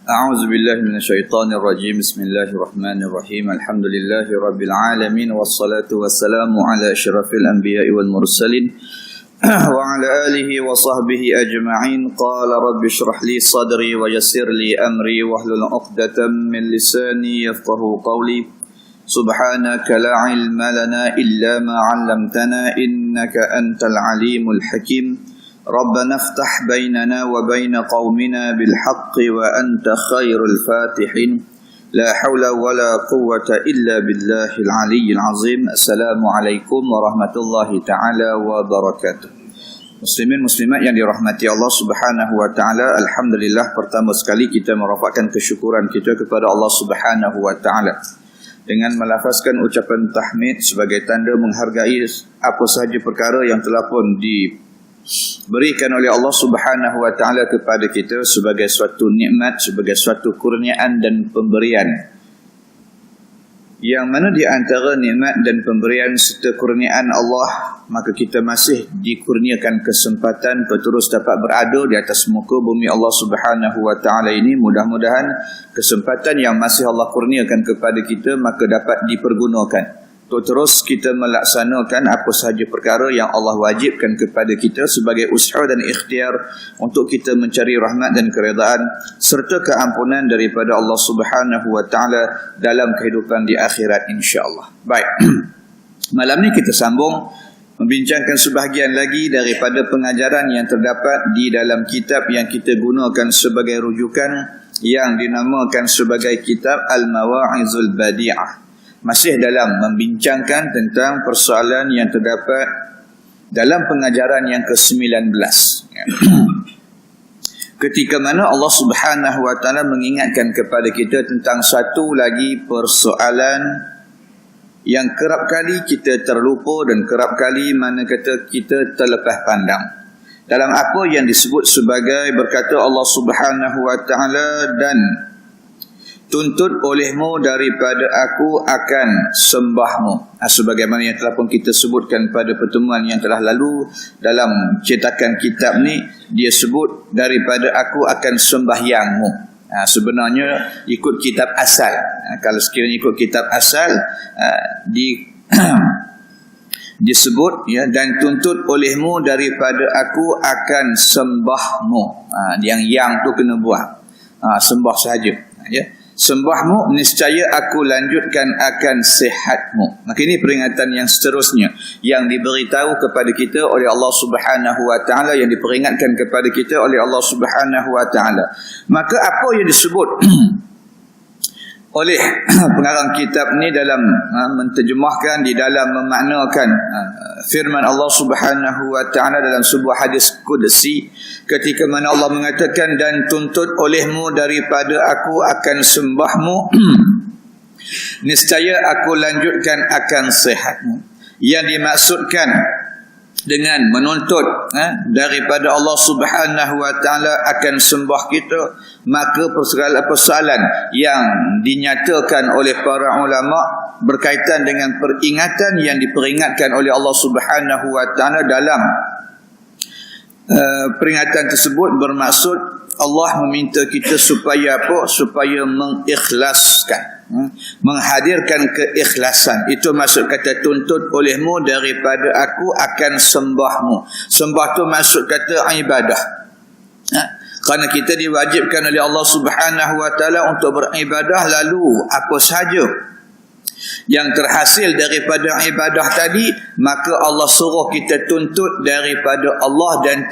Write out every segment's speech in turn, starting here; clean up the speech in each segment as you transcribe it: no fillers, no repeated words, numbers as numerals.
أعوذ بالله من الشيطان الرجيم بسم الله الرحمن الرحيم الحمد لله رب العالمين والصلاة والسلام على أشرف الأنبياء والمرسلين وعلى آله وصحبه أجمعين قال رب اشرح لي صدري ويسر لي أمري واحلل عقدة من لساني يفقه قولي سبحانك لا علم لنا إلا ما علمتنا إنك أنت العليم الحكيم ربنا افتح بيننا وبين قومنا بالحق وأنت خير الفاتحين لا حول ولا قوة إلا بالله العلي العظيم السلام عليكم ورحمة الله تعالى وبركاته. Muslimin muslimat yang dirahmati Allah Subhanahu wa taala, alhamdulillah pertama sekali kita merafakkan kesyukuran kita kepada Allah Subhanahu wa taala dengan melafazkan ucapan tahmid sebagai tanda menghargai apa sahaja perkara yang telah pun diberikan oleh Allah Subhanahu wa taala kepada kita sebagai suatu nikmat, sebagai suatu kurniaan dan pemberian. Yang mana di antara nikmat dan pemberian serta kurniaan Allah, maka kita masih dikurniakan kesempatan terus dapat berada di atas muka bumi Allah Subhanahu wa taala ini. Mudah-mudahan kesempatan yang masih Allah kurniakan kepada kita maka dapat dipergunakan untuk terus kita melaksanakan apa sahaja perkara yang Allah wajibkan kepada kita sebagai usaha dan ikhtiar untuk kita mencari rahmat dan keredaan serta keampunan daripada Allah Subhanahu wa taala dalam kehidupan di akhirat insya-Allah. Baik. Malam ni kita sambung membincangkan sebahagian lagi daripada pengajaran yang terdapat di dalam kitab yang kita gunakan sebagai rujukan yang dinamakan sebagai kitab Al-Mawa'izul Badi'ah. Masih dalam membincangkan tentang persoalan yang terdapat dalam pengajaran yang ke-19. Ketika mana Allah Subhanahu wa taala mengingatkan kepada kita tentang satu lagi persoalan yang kerap kali kita terlupa dan kerap kali mana kata kita terlepas pandang. Dalam apa yang disebut sebagai berkata Allah Subhanahu wa taala, dan tuntut olehmu daripada aku akan sembahmu. Sebagaimana yang telah pun kita sebutkan pada pertemuan yang telah lalu dalam cetakan kitab ni, dia sebut daripada aku akan sembahyangmu. Sebenarnya ikut kitab asal. Kalau sekiranya ikut kitab asal disebut ya, dan tuntut olehmu daripada aku akan sembahmu. Yang tu kena buat. Sembah sahaja ya. Sembahmu, niscaya aku lanjutkan akan sihatmu. Maka ini peringatan yang seterusnya yang diberitahu kepada kita oleh Allah Subhanahu wa taala, yang diperingatkan kepada kita oleh Allah Subhanahu wa taala. Maka apa yang disebut oleh pengarang kitab ni dalam menterjemahkan, di dalam memaknakan firman Allah Subhanahu wa taala dalam sebuah hadis qudsi, ketika mana Allah mengatakan dan tuntut olehmu daripada aku akan sembahmu niscaya aku lanjutkan akan sihatmu. Yang dimaksudkan dengan menuntut daripada Allah Subhanahu wa taala akan sembah kita, maka segala persoalan yang dinyatakan oleh para ulama berkaitan dengan peringatan yang diperingatkan oleh Allah Subhanahu wa taala dalam peringatan tersebut bermaksud Allah meminta kita supaya apa? Supaya mengikhlaskan, menghadirkan keikhlasan. Itu maksud kata tuntut olehmu daripada aku akan sembahmu. Sembah tu maksud kata ibadah. Kerana kita diwajibkan oleh Allah Subhanahu wa taala untuk beribadah, lalu apa sahaja yang terhasil daripada ibadah tadi, maka Allah suruh kita tuntut daripada Allah dan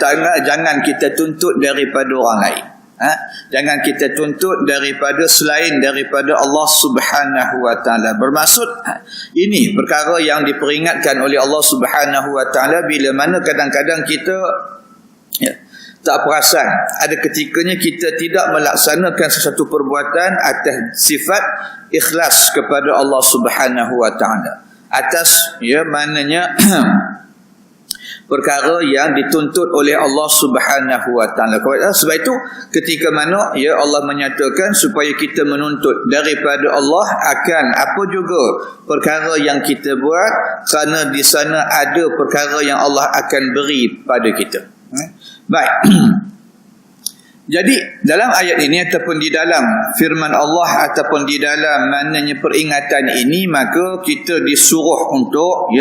jangan kita tuntut daripada orang lain. Jangan kita tuntut daripada selain daripada Allah Subhanahu wa taala. Bermaksud ini perkara yang diperingatkan oleh Allah Subhanahu wa taala bila mana kadang-kadang kita tak perasan, ada ketikanya kita tidak melaksanakan sesuatu perbuatan atas sifat ikhlas kepada Allah Subhanahu wa taala, atas maknanya perkara yang dituntut oleh Allah Subhanahu wa taala. Sebab itu ketika mana Allah menyatakan supaya kita menuntut daripada Allah akan apa juga perkara yang kita buat, kerana di sana ada perkara yang Allah akan beri pada kita. Baik. Jadi dalam ayat ini ataupun di dalam firman Allah ataupun di dalam maknanya peringatan ini, maka kita disuruh untuk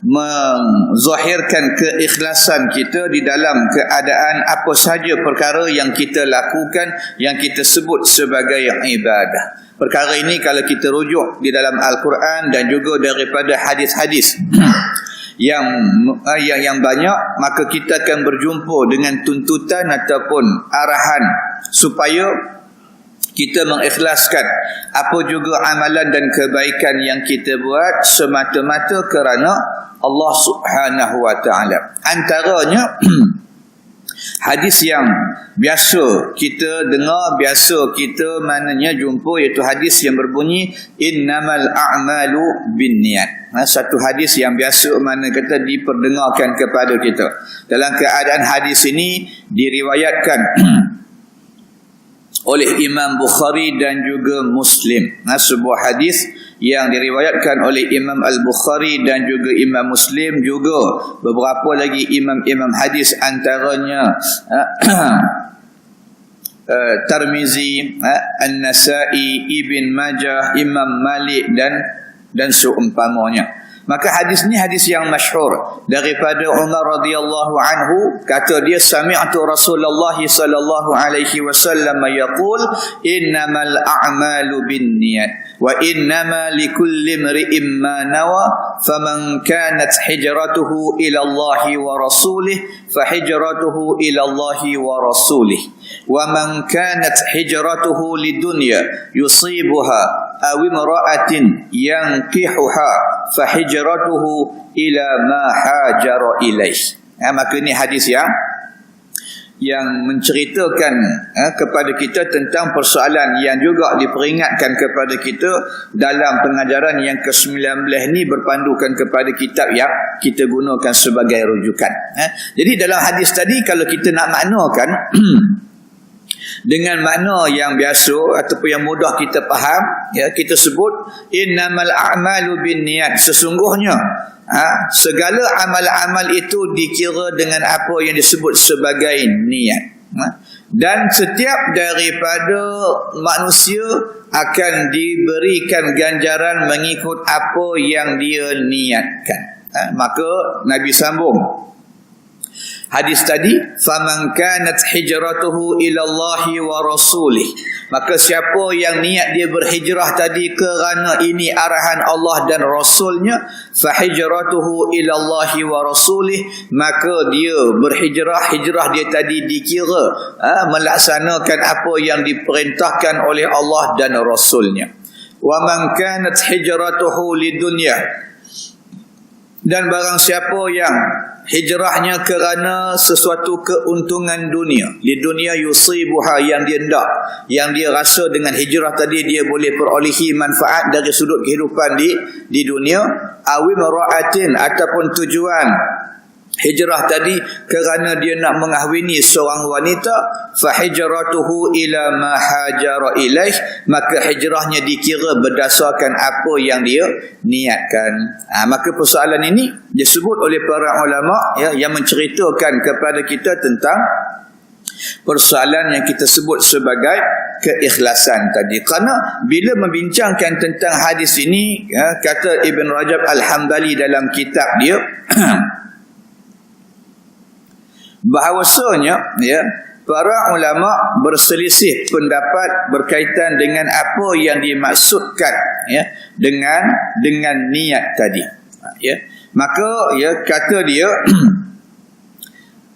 menzahirkan keikhlasan kita di dalam keadaan apa sahaja perkara yang kita lakukan, yang kita sebut sebagai ibadah. Perkara ini kalau kita rujuk di dalam Al-Quran dan juga daripada hadis-hadis yang banyak, maka kita akan berjumpa dengan tuntutan ataupun arahan supaya kita mengikhlaskan apa juga amalan dan kebaikan yang kita buat semata-mata kerana Allah Subhanahu wa taala. Antaranya hadis yang biasa kita dengar, biasa kita maknanya jumpa, iaitu hadis yang berbunyi innamal a'malu binniyat. Satu hadis yang biasa mana kata diperdengarkan kepada kita. Dalam keadaan hadis ini diriwayatkan oleh Imam Bukhari dan juga Muslim. Sebuah hadis yang diriwayatkan oleh Imam Al-Bukhari dan juga Imam Muslim, juga beberapa lagi imam-imam hadis, antaranya Tirmizi, An-Nasai, Ibn Majah, Imam Malik dan seumpamanya. Maka hadis ni hadis yang masyhur daripada Umar radhiyallahu anhu, kata dia sami'tu Rasulullah sallallahu alaihi wasallam yaqul innamal a'malu binniyat wa innama likulli imri'in ma nawa faman kanat hijratuhu ila Allah wa rasulih fa hijratuhu ila Allah wa rasulih wa man kanat hijratuhu lidunya yusibuha aw imra'atin yankihuha fa hijratuhu ila ma hajara ilaih. Maka ini hadis yang menceritakan kepada kita tentang persoalan yang juga diperingatkan kepada kita dalam pengajaran yang ke-19 ni, berpandukan kepada kitab yang kita gunakan sebagai rujukan. Jadi dalam hadis tadi kalau kita nak maknakan dengan makna yang biasa ataupun yang mudah kita faham, kita sebut innamal a'malu binniyat. Sesungguhnya segala amal-amal itu dikira dengan apa yang disebut sebagai niat. Dan setiap daripada manusia akan diberikan ganjaran mengikut apa yang dia niatkan. Maka Nabi sambung hadis tadi, faman kanat hijratuhu ila Allah wa rasulih. Maka siapa yang niat dia berhijrah tadi kerana ini arahan Allah dan Rasulnya, fa hijratuhu ila Allah wa rasulih, maka dia berhijrah, hijrah dia tadi dikira melaksanakan apa yang diperintahkan oleh Allah dan Rasulnya. Wa man kanat hijratuhu lidunya, dan barang siapa yang hijrahnya kerana sesuatu keuntungan dunia, di dunia yusibuha, yang dia hendak, yang dia rasa dengan hijrah tadi dia boleh perolehi manfaat dari sudut kehidupan di dunia, awim ra'atin, ataupun tujuan hijrah tadi kerana dia nak mengahwini seorang wanita, fa hijratuhu ila ma hajara ilaih, maka hijrahnya dikira berdasarkan apa yang dia niatkan. Maka persoalan ini disebut oleh para ulama yang menceritakan kepada kita tentang persoalan yang kita sebut sebagai keikhlasan tadi. Kerana bila membincangkan tentang hadis ini, kata Ibn Rajab Al-Hambali dalam kitab dia bahawasanya para ulama berselisih pendapat berkaitan dengan apa yang dimaksudkan dengan niat tadi. Maka kata dia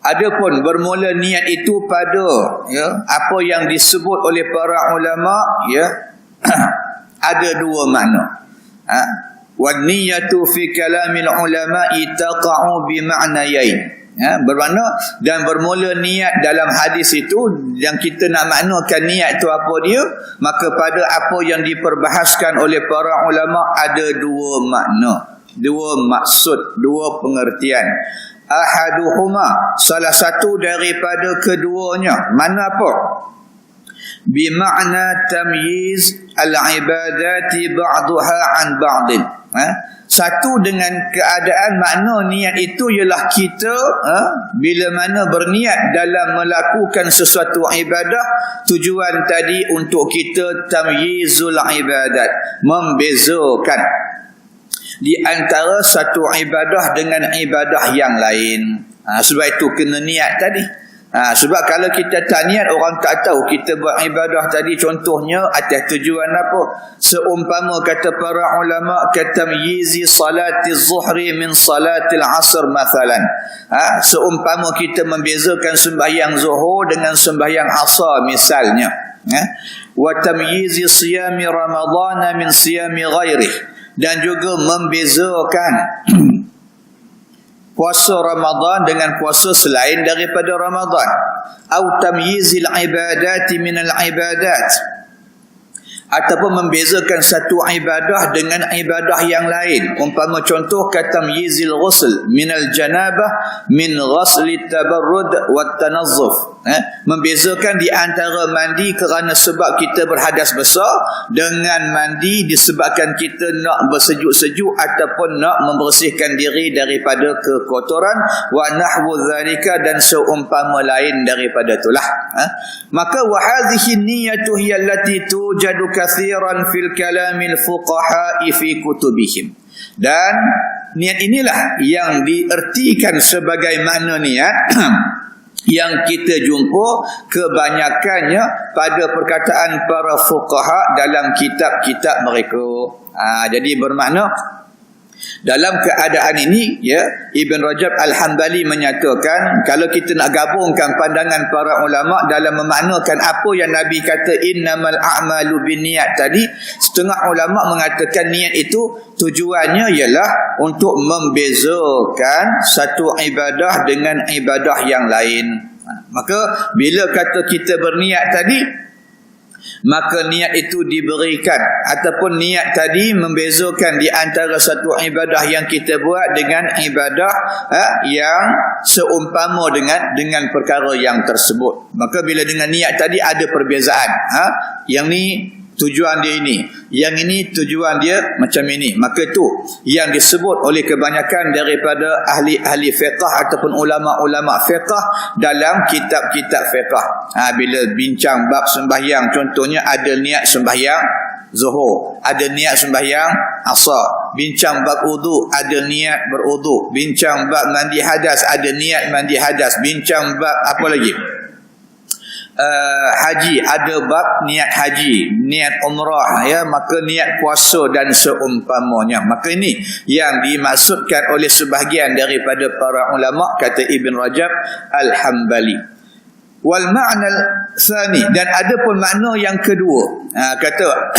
adapun bermula niat itu pada apa yang disebut oleh para ulama ada dua makna. Wan niyatu fi kalamil ulama'i taqa'u bi ma'nayain. Bermakna dan bermula niat dalam hadis itu, yang kita nak maknakan niat itu apa dia, maka pada apa yang diperbahaskan oleh para ulama ada dua makna, dua maksud, dua pengertian. Ahaduhuma, salah satu daripada keduanya, mana apa? Bima'na tamyiz al-ibadati ba'daha an ba'din. Satu dengan keadaan makna niat itu ialah kita bila mana berniat dalam melakukan sesuatu ibadah, tujuan tadi untuk kita tamyizul ibadat, membezakan di antara satu ibadah dengan ibadah yang lain. Sebab itu kena niat tadi. Sebab kalau kita tak niat, orang tak tahu kita buat ibadah tadi contohnya atas tujuan apa. Seumpama kata para ulama, katamyizi salati zuhri min salatil asr mathalan. Seumpama kita membezakan sembahyang zuhur dengan sembahyang asar misalnya. Wa tamyizi siyami ramadhan min siyami ghairih, dan juga membezakan puasa Ramadan dengan puasa selain daripada Ramadan. Au tamyizil ibadati minal ibadat, ataupun membezakan satu ibadah dengan ibadah yang lain. Umpama contoh katamyizil ghusl minal janabah min ghusli tabarrud wat tanazzuf. Membezakan di antara mandi kerana sebab kita berhadas besar dengan mandi disebabkan kita nak bersejuk-sejuk ataupun nak membersihkan diri daripada kekotoran, wa nahwu dzalika, dan seumpama lain daripada itulah. Maka wa hadhihi niyyatu hiya allati tujadu katsiran fil kalamil fuqaha'i fi kutubihim. Dan niat inilah yang diertikan sebagai makna niat yang kita jumpa kebanyakannya pada perkataan para fuqaha dalam kitab-kitab mereka. Jadi bermakna dalam keadaan ini, Ibn Rajab Al-Hambali menyatakan kalau kita nak gabungkan pandangan para ulama dalam memaknakan apa yang Nabi kata innamal a'malu binniyat tadi, setengah ulama mengatakan niat itu tujuannya ialah untuk membezakan satu ibadah dengan ibadah yang lain. Maka bila kata kita berniat tadi, maka niat itu diberikan ataupun niat tadi membezakan di antara satu ibadah yang kita buat dengan ibadah yang seumpama dengan perkara yang tersebut. Maka bila dengan niat tadi ada perbezaan. Yang ni tujuan dia ini, yang ini tujuan dia macam ini. Maka itu yang disebut oleh kebanyakan daripada ahli-ahli fiqh ataupun ulama-ulama fiqh dalam kitab-kitab fiqh. Bila bincang bab sembahyang, contohnya ada niat sembahyang zuhur, ada niat sembahyang asar. Bincang bab wudu, ada niat berwudu. Bincang bab mandi hadas, ada niat mandi hadas. Bincang bab apa lagi? Haji, ada bab niat haji, niat umrah, maka niat puasa dan seumpamanya. Maka ini yang dimaksudkan oleh sebahagian daripada para ulama, kata Ibn Rajab Al-Hambali. Wal ma'na al-thani, dan ada pun makna yang kedua. Kata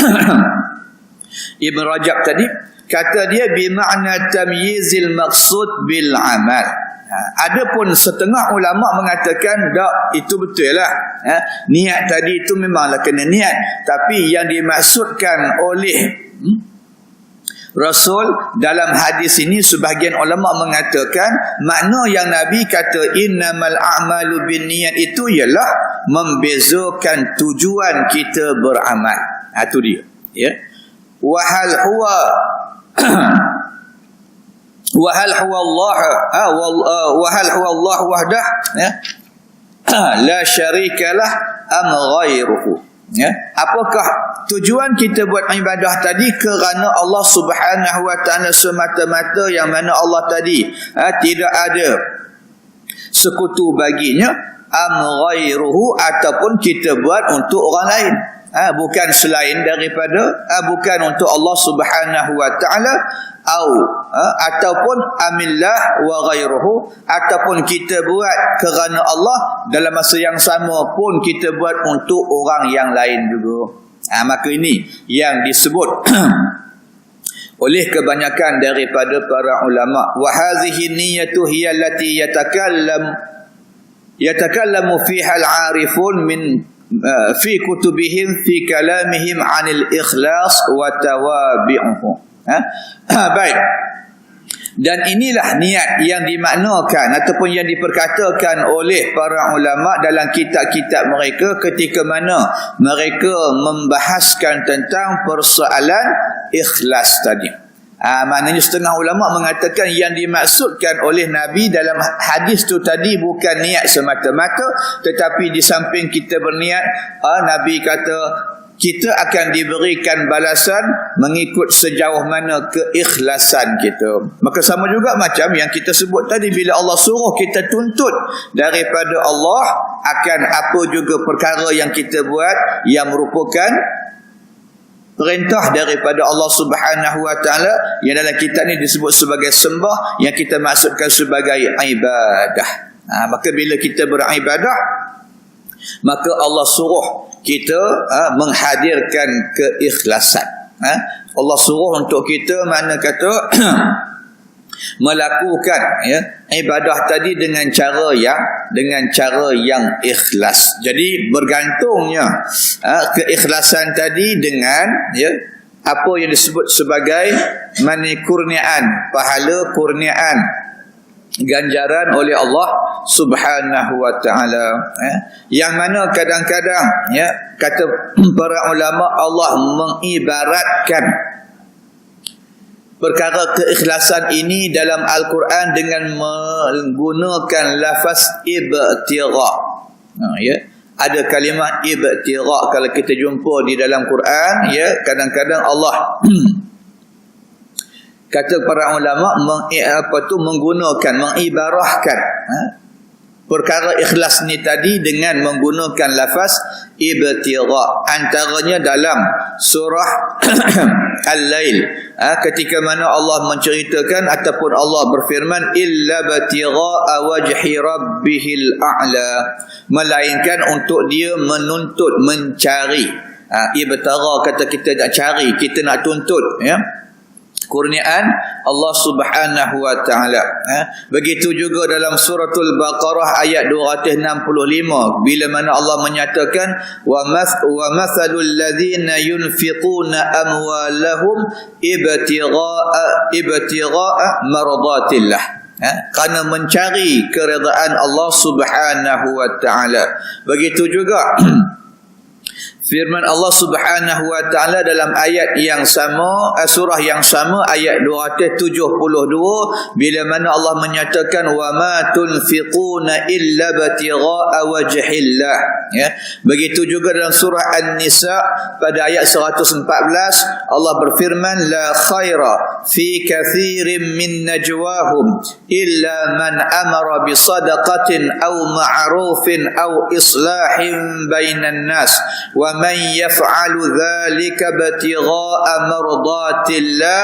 Ibn Rajab tadi, kata dia bi ma'na tamyizil maqsud bil amal. Adapun setengah ulama mengatakan tak, itu betul lah. Niat tadi itu memanglah kena niat, tapi yang dimaksudkan oleh Rasul dalam hadis ini, sebahagian ulama mengatakan makna yang Nabi kata innamal a'malu binniyat itu ialah membezakan tujuan kita beramal. Itu dia. Wa hal huwa wahal huwa Allah wahdah la syarikalah am ghairuhu. Apakah tujuan kita buat ibadah tadi kerana Allah Subhanahu wa taala semata-mata, yang mana Allah tadi tidak ada sekutu baginya, am ghairuhu, ataupun kita buat untuk orang lain, bukan selain daripada, bukan untuk Allah Subhanahu wa taala, ataupun amillah wa ghairuhu, ataupun kita buat kerana Allah, dalam masa yang sama pun kita buat untuk orang yang lain juga. Maka ini yang disebut oleh kebanyakan daripada para ulama, wa hadhihi niyyatu hiya allati yatakallamu fiha al-'arifun min fi kutubihim fi kalamihim 'anil ikhlas wa tawabi'uhu. Baik. Dan inilah niat yang dimaknakan ataupun yang diperkatakan oleh para ulama dalam kitab-kitab mereka ketika mana mereka membahaskan tentang persoalan ikhlas tadi. Maknanya setengah ulama mengatakan yang dimaksudkan oleh Nabi dalam hadis tu tadi bukan niat semata-mata, tetapi di samping kita berniat, Nabi kata kita akan diberikan balasan mengikut sejauh mana keikhlasan kita. Maka sama juga macam yang kita sebut tadi, bila Allah suruh kita tuntut daripada Allah akan apa juga perkara yang kita buat yang merupakan perintah daripada Allah Subhanahu Wa Taala, yang dalam kitab ni disebut sebagai sembah, yang kita maksudkan sebagai ibadah. Maka bila kita beribadah, maka Allah suruh kita menghadirkan keikhlasan. Allah suruh untuk kita, mana kata melakukan ibadah tadi dengan cara yang ikhlas. Jadi bergantungnya keikhlasan tadi dengan apa yang disebut sebagai kurniaan pahala, kurniaan ganjaran oleh Allah Subhanahu Wa Taala, yang mana kadang-kadang kata para ulama, Allah mengibaratkan perkara keikhlasan ini dalam Al-Quran dengan menggunakan lafaz ibtira. Ada kalimah ibtira kalau kita jumpa di dalam Quran, kadang-kadang Allah kata para ulama menggunakan, mengibarahkan perkara ikhlas ni tadi dengan menggunakan lafaz ibtira. Antaranya dalam surah Al-Lail, ketika mana Allah menceritakan ataupun Allah berfirman, illa btigha'a wajhi rabbihil a'la, melainkan untuk dia menuntut, mencari. Ibtara kata kita nak cari, kita nak tuntut, kurniaan Allah Subhanahu Wa Taala. Begitu juga dalam suratul Baqarah ayat 265, bila mana Allah menyatakan wa mathalul ladzina yunfiquna amwalahum ibtigha'a mardatillah, kerana mencari keredaan Allah Subhanahu Wa Taala. Begitu juga firman Allah Subhanahu Wa Taala dalam ayat yang sama, surah yang sama, ayat 272, bila mana Allah menyatakan wa ma tunfiquna illa batigha'a wajhillah. Begitu juga dalam surah An-Nisa pada ayat 114, Allah berfirman, la khaira fi kathirin min najwahum illa man amara bi sadaqatin aw ma'rufin aw islahin bainan nas wa man yaf'alu dhalika ibtigha'a mardatillah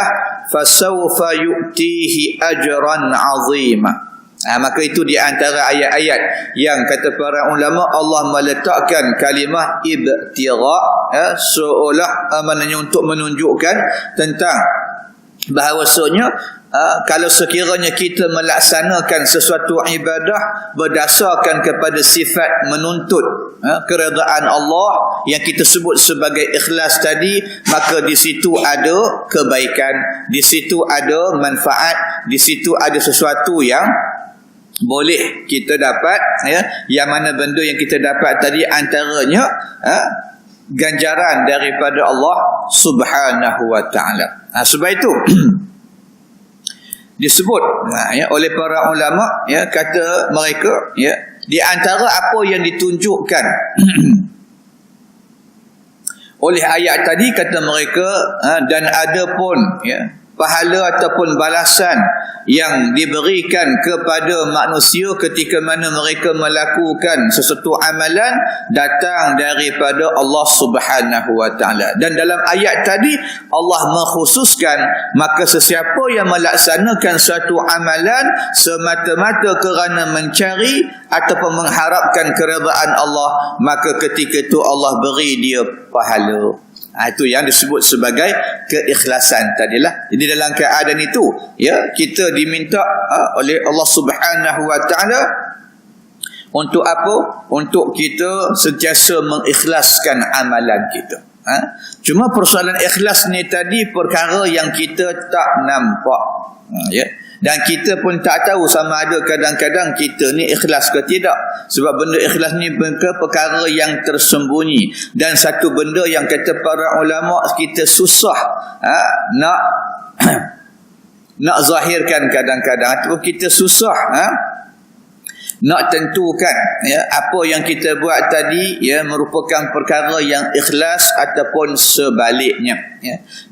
fasawfa yu'tihi ajran 'azima. Maka itu di antara ayat-ayat yang kata para ulama Allah meletakkan kalimah ibtigha seolah maknanya untuk menunjukkan tentang bahawasanya kalau sekiranya kita melaksanakan sesuatu ibadah berdasarkan kepada sifat menuntut keredaan Allah yang kita sebut sebagai ikhlas tadi, maka di situ ada kebaikan, di situ ada manfaat, di situ ada sesuatu yang boleh kita dapat, yang mana benda yang kita dapat tadi antaranya ganjaran daripada Allah Subhanahu Wa Taala. Sebab itu disebut oleh para ulama, kata mereka, di antara apa yang ditunjukkan oleh ayat tadi, kata mereka, dan ada pun pahala ataupun balasan yang diberikan kepada manusia ketika mana mereka melakukan sesuatu amalan datang daripada Allah Subhanahu Wa Taala. Dan dalam ayat tadi Allah mengkhususkan, maka sesiapa yang melaksanakan suatu amalan semata-mata kerana mencari ataupun mengharapkan keredaan Allah, maka ketika itu Allah beri dia pahala. Itu yang disebut sebagai keikhlasan tadilah. Jadi dalam keadaan itu, kita diminta oleh Allah Subhanahu Wa Taala untuk apa? Untuk kita sentiasa mengikhlaskan amalan kita. Cuma persoalan ikhlas ni tadi perkara yang kita tak nampak, dan kita pun tak tahu sama ada kadang-kadang kita ni ikhlas ke tidak. Sebab benda ikhlas ni perkara yang tersembunyi, dan satu benda yang kata para ulama kita susah nak nak zahirkan kadang-kadang ataupun kita susah nak tentukan apa yang kita buat tadi merupakan perkara yang ikhlas ataupun sebaliknya.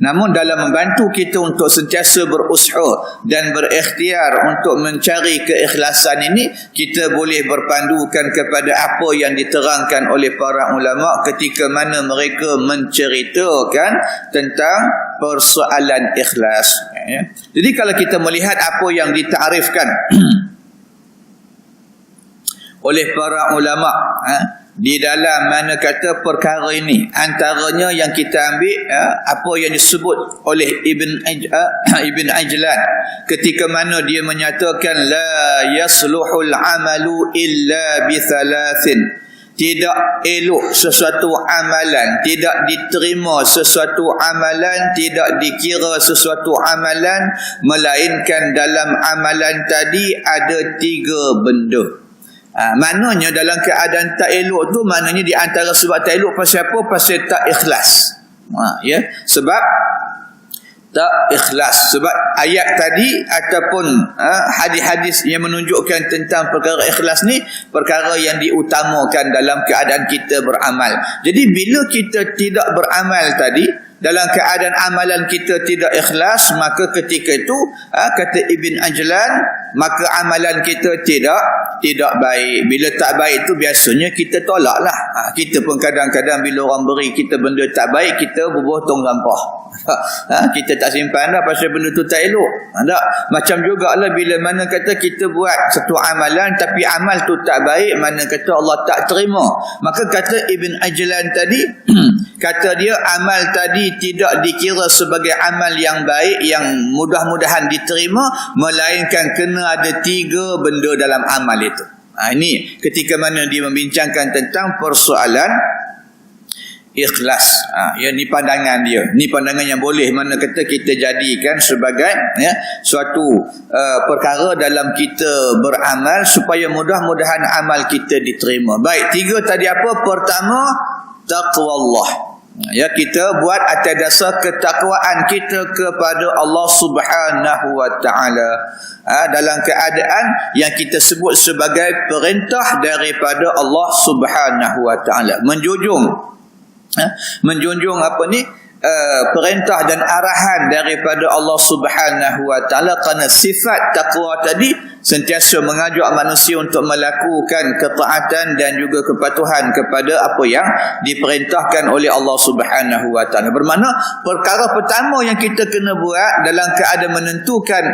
Namun dalam membantu kita untuk sentiasa berusaha dan berikhtiar untuk mencari keikhlasan ini, kita boleh berpandukan kepada apa yang diterangkan oleh para ulama ketika mana mereka menceritakan tentang persoalan ikhlas. Jadi kalau kita melihat apa yang ditarifkan oleh para ulama di dalam mana kata perkara ini, antaranya yang kita ambil apa yang disebut oleh Ibn Ajlan ketika mana dia menyatakan la yasluhul amalu illa bi thalathin, tidak elok sesuatu amalan, tidak diterima sesuatu amalan, tidak dikira sesuatu amalan melainkan dalam amalan tadi ada 3 benda. Maknanya dalam keadaan tak elok tu, maknanya di antara sebab tak elok pasal apa? Pasal tak ikhlas. Sebab tak ikhlas. Sebab ayat tadi ataupun hadis-hadis yang menunjukkan tentang perkara ikhlas ni perkara yang diutamakan dalam keadaan kita beramal. Jadi bila kita tidak beramal tadi, dalam keadaan amalan kita tidak ikhlas, maka ketika itu kata Ibn Ajlan, maka amalan kita tidak baik. Bila tak baik itu biasanya kita tolaklah. Kita pun kadang-kadang bila orang beri kita benda tak baik, kita bubuh tong sampah. Kita tak simpan dah pasal benda tu tak elok. Macam jugalah bila mana kata kita buat satu amalan tapi amal tu tak baik, mana kata Allah tak terima. Maka kata Ibn Ajlan tadi kata dia amal tadi tidak dikira sebagai amal yang baik yang mudah-mudahan diterima, melainkan kena ada 3 benda dalam amal itu. Ini ketika mana dia membincangkan tentang persoalan ikhlas. Ni pandangan dia. Ni pandangan yang boleh mana kata kita jadikan sebagai suatu perkara dalam kita beramal supaya mudah-mudahan amal kita diterima. Baik, 3 tadi apa? Pertama, taqwa Allah. Kita buat atas dasar ketakwaan kita kepada Allah Subhanahu wa taala dalam keadaan yang kita sebut sebagai perintah daripada Allah Subhanahu wa taala. Menjunjung apa ni? Perintah dan arahan daripada Allah Subhanahu wa taala, kerana sifat takwa tadi sentiasa mengajak manusia untuk melakukan ketaatan dan juga kepatuhan kepada apa yang diperintahkan oleh Allah Subhanahu wa taala. Bermakna perkara pertama yang kita kena buat dalam keadaan menentukan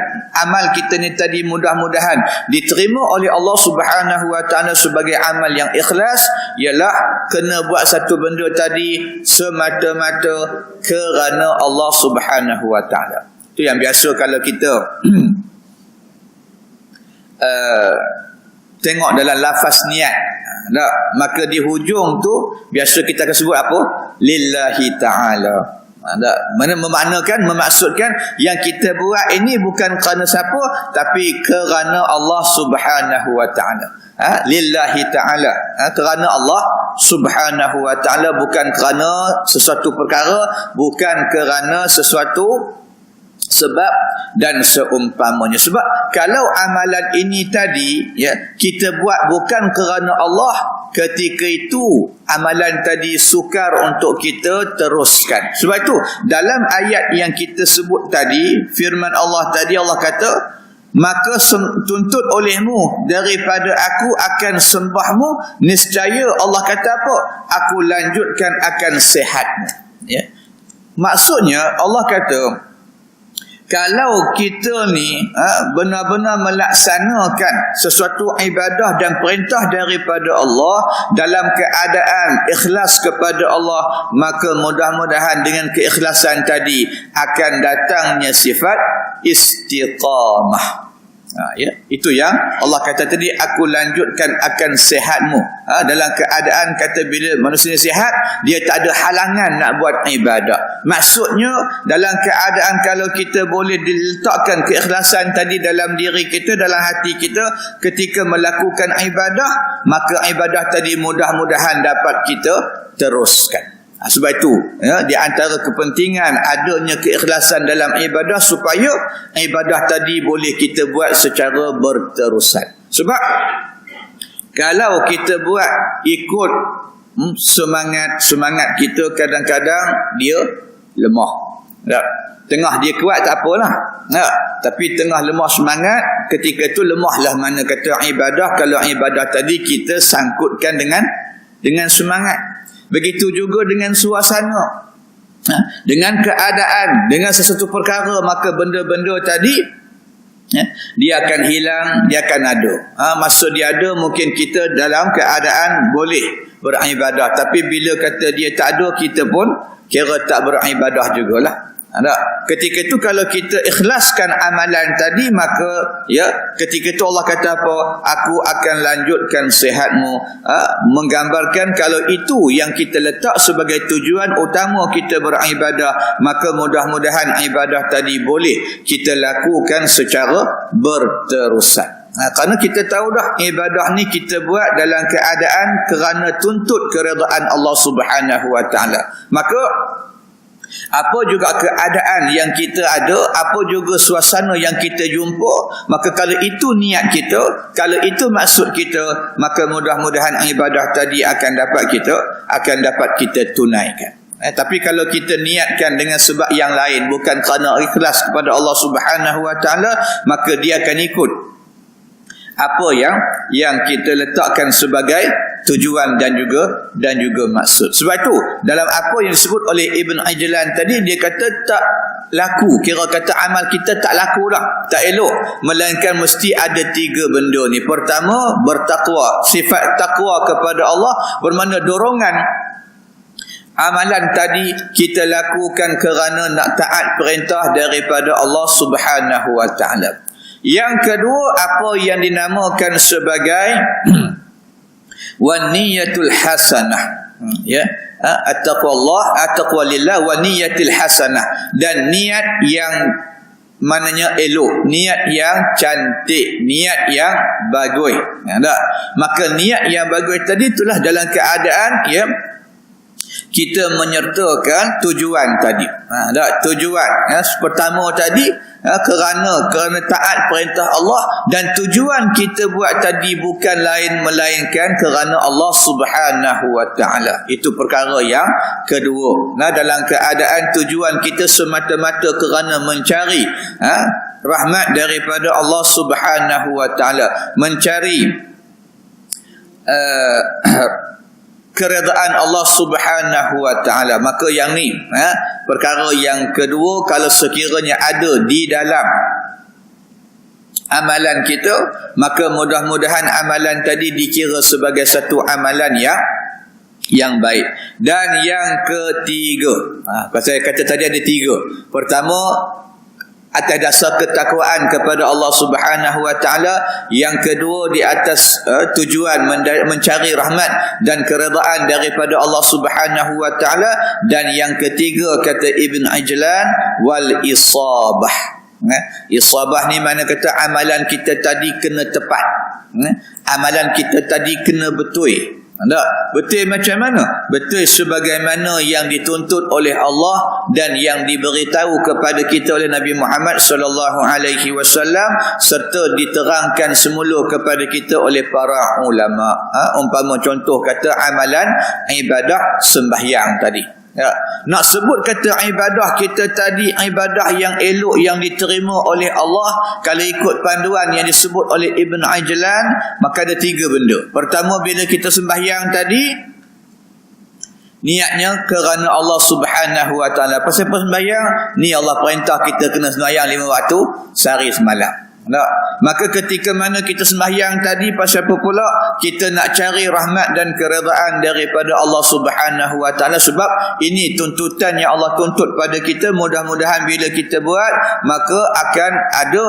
amal kita ni tadi mudah-mudahan diterima oleh Allah Subhanahu wa taala sebagai amal yang ikhlas, ialah kena buat satu benda tadi semata-mata kerana Allah Subhanahu wa taala. Itu yang biasa kalau kita tengok dalam lafaz niat, maka di hujung tu biasa kita akan sebut apa? Lillahi ta'ala. Memaksudkan yang kita buat ini bukan kerana siapa, tapi kerana Allah Subhanahu wa ta'ala. Lillahi ta'ala, kerana Allah Subhanahu wa ta'ala, bukan kerana sesuatu perkara, bukan kerana sesuatu sebab dan seumpamanya. Sebab kalau amalan ini tadi kita buat bukan kerana Allah, ketika itu amalan tadi sukar untuk kita teruskan. Sebab itu dalam ayat yang kita sebut tadi, firman Allah tadi, Allah kata, maka tuntut olehmu daripada aku akan sembahmu, niscaya Allah kata apa? Aku lanjutkan akan sihatmu. Maksudnya Allah kata, kalau kita ni benar-benar melaksanakan sesuatu ibadah dan perintah daripada Allah dalam keadaan ikhlas kepada Allah, maka mudah-mudahan dengan keikhlasan tadi akan datangnya sifat istiqamah. Itu yang Allah kata tadi, aku lanjutkan akan sihatmu. Dalam keadaan kata bila manusia sihat, dia tak ada halangan nak buat ibadah. Maksudnya dalam keadaan kalau kita boleh diletakkan keikhlasan tadi dalam diri kita, dalam hati kita ketika melakukan ibadah, maka ibadah tadi mudah-mudahan dapat kita teruskan. Sebab itu di antara kepentingan adanya keikhlasan dalam ibadah supaya ibadah tadi boleh kita buat secara berterusan. Sebab kalau kita buat ikut semangat kita, kadang-kadang dia lemah. Tak? Tengah dia kuat tak apalah. Tak? Tapi tengah lemah semangat, ketika itu lemahlah mana kata ibadah. Kalau ibadah tadi kita sangkutkan dengan semangat. Begitu juga dengan suasana. Dengan keadaan, dengan sesuatu perkara, maka benda-benda tadi dia akan hilang, dia akan ada. Masa dia ada, mungkin kita dalam keadaan boleh beribadah. Tapi bila kata dia tak ada, kita pun kira tak beribadah jugalah. Ketika itu kalau kita ikhlaskan amalan tadi, maka ketika itu Allah kata apa? Aku akan lanjutkan sihatmu. Menggambarkan kalau itu yang kita letak sebagai tujuan utama kita beribadah, maka mudah-mudahan ibadah tadi boleh kita lakukan secara berterusan. Kerana kita tahu dah ibadah ni kita buat dalam keadaan kerana tuntut keredaan Allah Subhanahu Wa Taala. Maka apa juga keadaan yang kita ada, apa juga suasana yang kita jumpa, maka kalau itu niat kita, kalau itu maksud kita, maka mudah-mudahan ibadah tadi akan dapat kita tunaikan. Tapi kalau kita niatkan dengan sebab yang lain, bukan kerana ikhlas kepada Allah Subhanahu Wa Taala, maka dia akan ikut apa yang kita letakkan sebagai tujuan dan juga maksud. Sebab itu dalam apa yang disebut oleh Ibn Ajlan tadi, dia kata tak laku, kira kata amal kita tak laku dah, tak elok, melainkan mesti ada 3 benda ni. Pertama, bertakwa. Sifat takwa kepada Allah bermakna dorongan amalan tadi kita lakukan kerana nak taat perintah daripada Allah Subhanahu Wa Taala. Yang kedua, apa yang dinamakan sebagai waniyatul hasanah. At-taqwa lillah wa niyatul hasanah, dan niat yang maknanya elok, niat yang cantik, niat yang bagus. Maka niat yang bagus tadi itulah dalam keadaan kita menyertakan tujuan tadi. Tujuan pertama tadi kerana taat perintah Allah, dan tujuan kita buat tadi bukan lain melainkan kerana Allah Subhanahu Wa Taala. Itu perkara yang kedua. Dalam keadaan tujuan kita semata-mata kerana mencari rahmat daripada Allah Subhanahu Wa Taala, mencari keredaan Allah Subhanahu Wa Taala, maka yang ni perkara yang kedua, kalau sekiranya ada di dalam amalan kita, maka mudah-mudahan amalan tadi dikira sebagai satu amalan yang baik. Dan yang ketiga, pasal saya kata tadi ada 3. Pertama, atas dasar ketakwaan kepada Allah Subhanahu Wa Taala. Yang kedua, di atas tujuan mencari rahmat dan keredaan daripada Allah Subhanahu Wa Taala. Dan yang ketiga, kata Ibn Ajlan, wal isabah. Isabah ni mana kata amalan kita tadi kena tepat. Amalan kita tadi kena betul. Betul macam mana? Betul sebagaimana yang dituntut oleh Allah dan yang diberitahu kepada kita oleh Nabi Muhammad sallallahu alaihi wasallam, serta diterangkan semula kepada kita oleh para ulama. Umpama contoh kata amalan ibadah sembahyang tadi. Nak sebut kata ibadah kita tadi ibadah yang elok, yang diterima oleh Allah, kalau ikut panduan yang disebut oleh Ibn Ajlan, maka ada 3 benda. Pertama, bila kita sembahyang tadi, niatnya kerana Allah Subhanahu Wa Taala. Pasal sembahyang ni Allah perintah kita kena sembahyang 5 waktu sehari semalam. Maka ketika mana kita sembahyang tadi, pasal apa pula? Kita nak cari rahmat dan keredaan daripada Allah Subhanahu Wa Taala, sebab ini tuntutan yang Allah tuntut pada kita. Mudah-mudahan bila kita buat, maka akan ada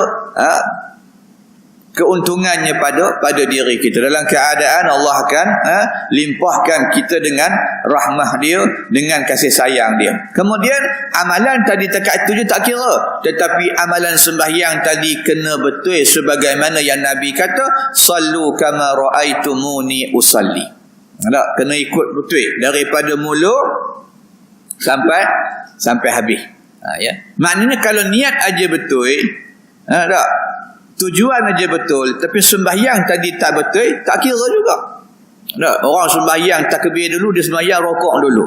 keuntungannya pada diri kita. Dalam keadaan Allah akan limpahkan kita dengan rahmah dia, dengan kasih sayang dia. Kemudian amalan tadi dekat tujuh tak kira, tetapi amalan sembahyang tadi kena betul sebagaimana yang Nabi kata, sallu kama ra'aitumuni usalli. Kena ikut betul daripada mulut sampai habis. Ya. Maknanya kalau niat aja betul, tak, tujuan aja betul, tapi sembahyang tadi tak betul, tak kira juga. Tak, orang sembahyang takbir dulu, dia sembahyang rokok dulu.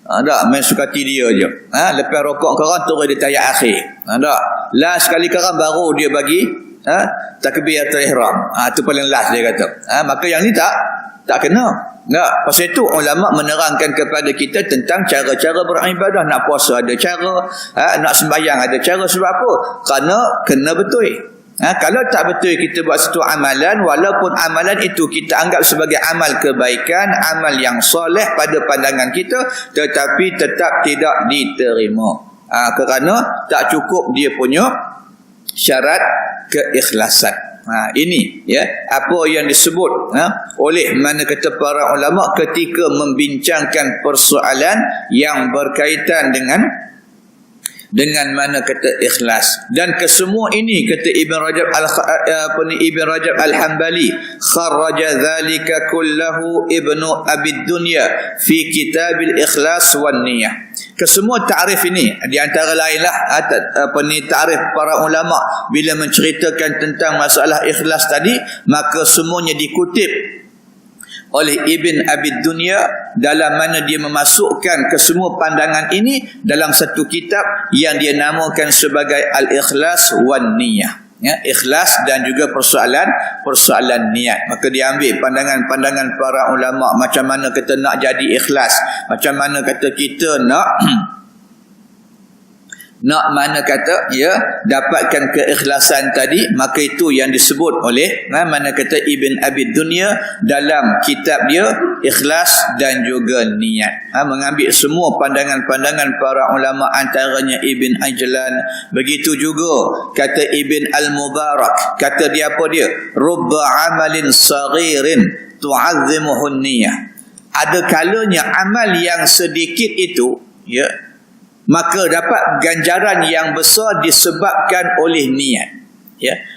Tak, main suka hati dia je. Lepas rokok kerang turun dia tahiyat akhir. Tak, last sekali kerang baru dia bagi takbiratul ihram. Tu paling last dia kata. Maka yang ni tak kena. Tak, pasal itu ulama menerangkan kepada kita tentang cara-cara beribadah. Nak puasa ada cara, nak sembahyang ada cara. Sebab apa? Kerana kena betul. Kalau tak betul kita buat satu amalan, walaupun amalan itu kita anggap sebagai amal kebaikan, amal yang soleh pada pandangan kita, tetapi tetap tidak diterima. Kerana tak cukup dia punya syarat keikhlasan. Ini ya apa yang disebut oleh mana kata para ulama ketika membincangkan persoalan yang berkaitan dengan mana kata ikhlas. Dan kesemua ini kata Ibn Rajab Al-Hambali, kharraja dhalika kullahu Ibnu Abi Dunya fi Kitabil Ikhlas wan Niyah. Kesemua ta'rif ini di antara lainlah ta'rif para ulama bila menceritakan tentang masalah ikhlas tadi, maka semuanya dikutip oleh Ibn Abi Dunya dalam mana dia memasukkan kesemua pandangan ini dalam satu kitab yang dia namakan sebagai Al-Ikhlas wan Niyah. Ya, ikhlas dan juga persoalan niat. Maka dia ambil pandangan-pandangan para ulama macam mana kita nak jadi ikhlas, macam mana kata kita nak mana kata dapatkan keikhlasan tadi. Maka itu yang disebut oleh mana kata Ibn Abi Dunya dalam kitab dia Ikhlas dan juga Niat. Mengambil semua pandangan-pandangan para ulama, antaranya Ibn Ajlan. Begitu juga kata Ibn Al-Mubarak, kata dia apa dia? Rubba amalin saghirin tu'azzimuhun niyah. Ada kalanya amal yang sedikit itu maka dapat ganjaran yang besar disebabkan oleh niat.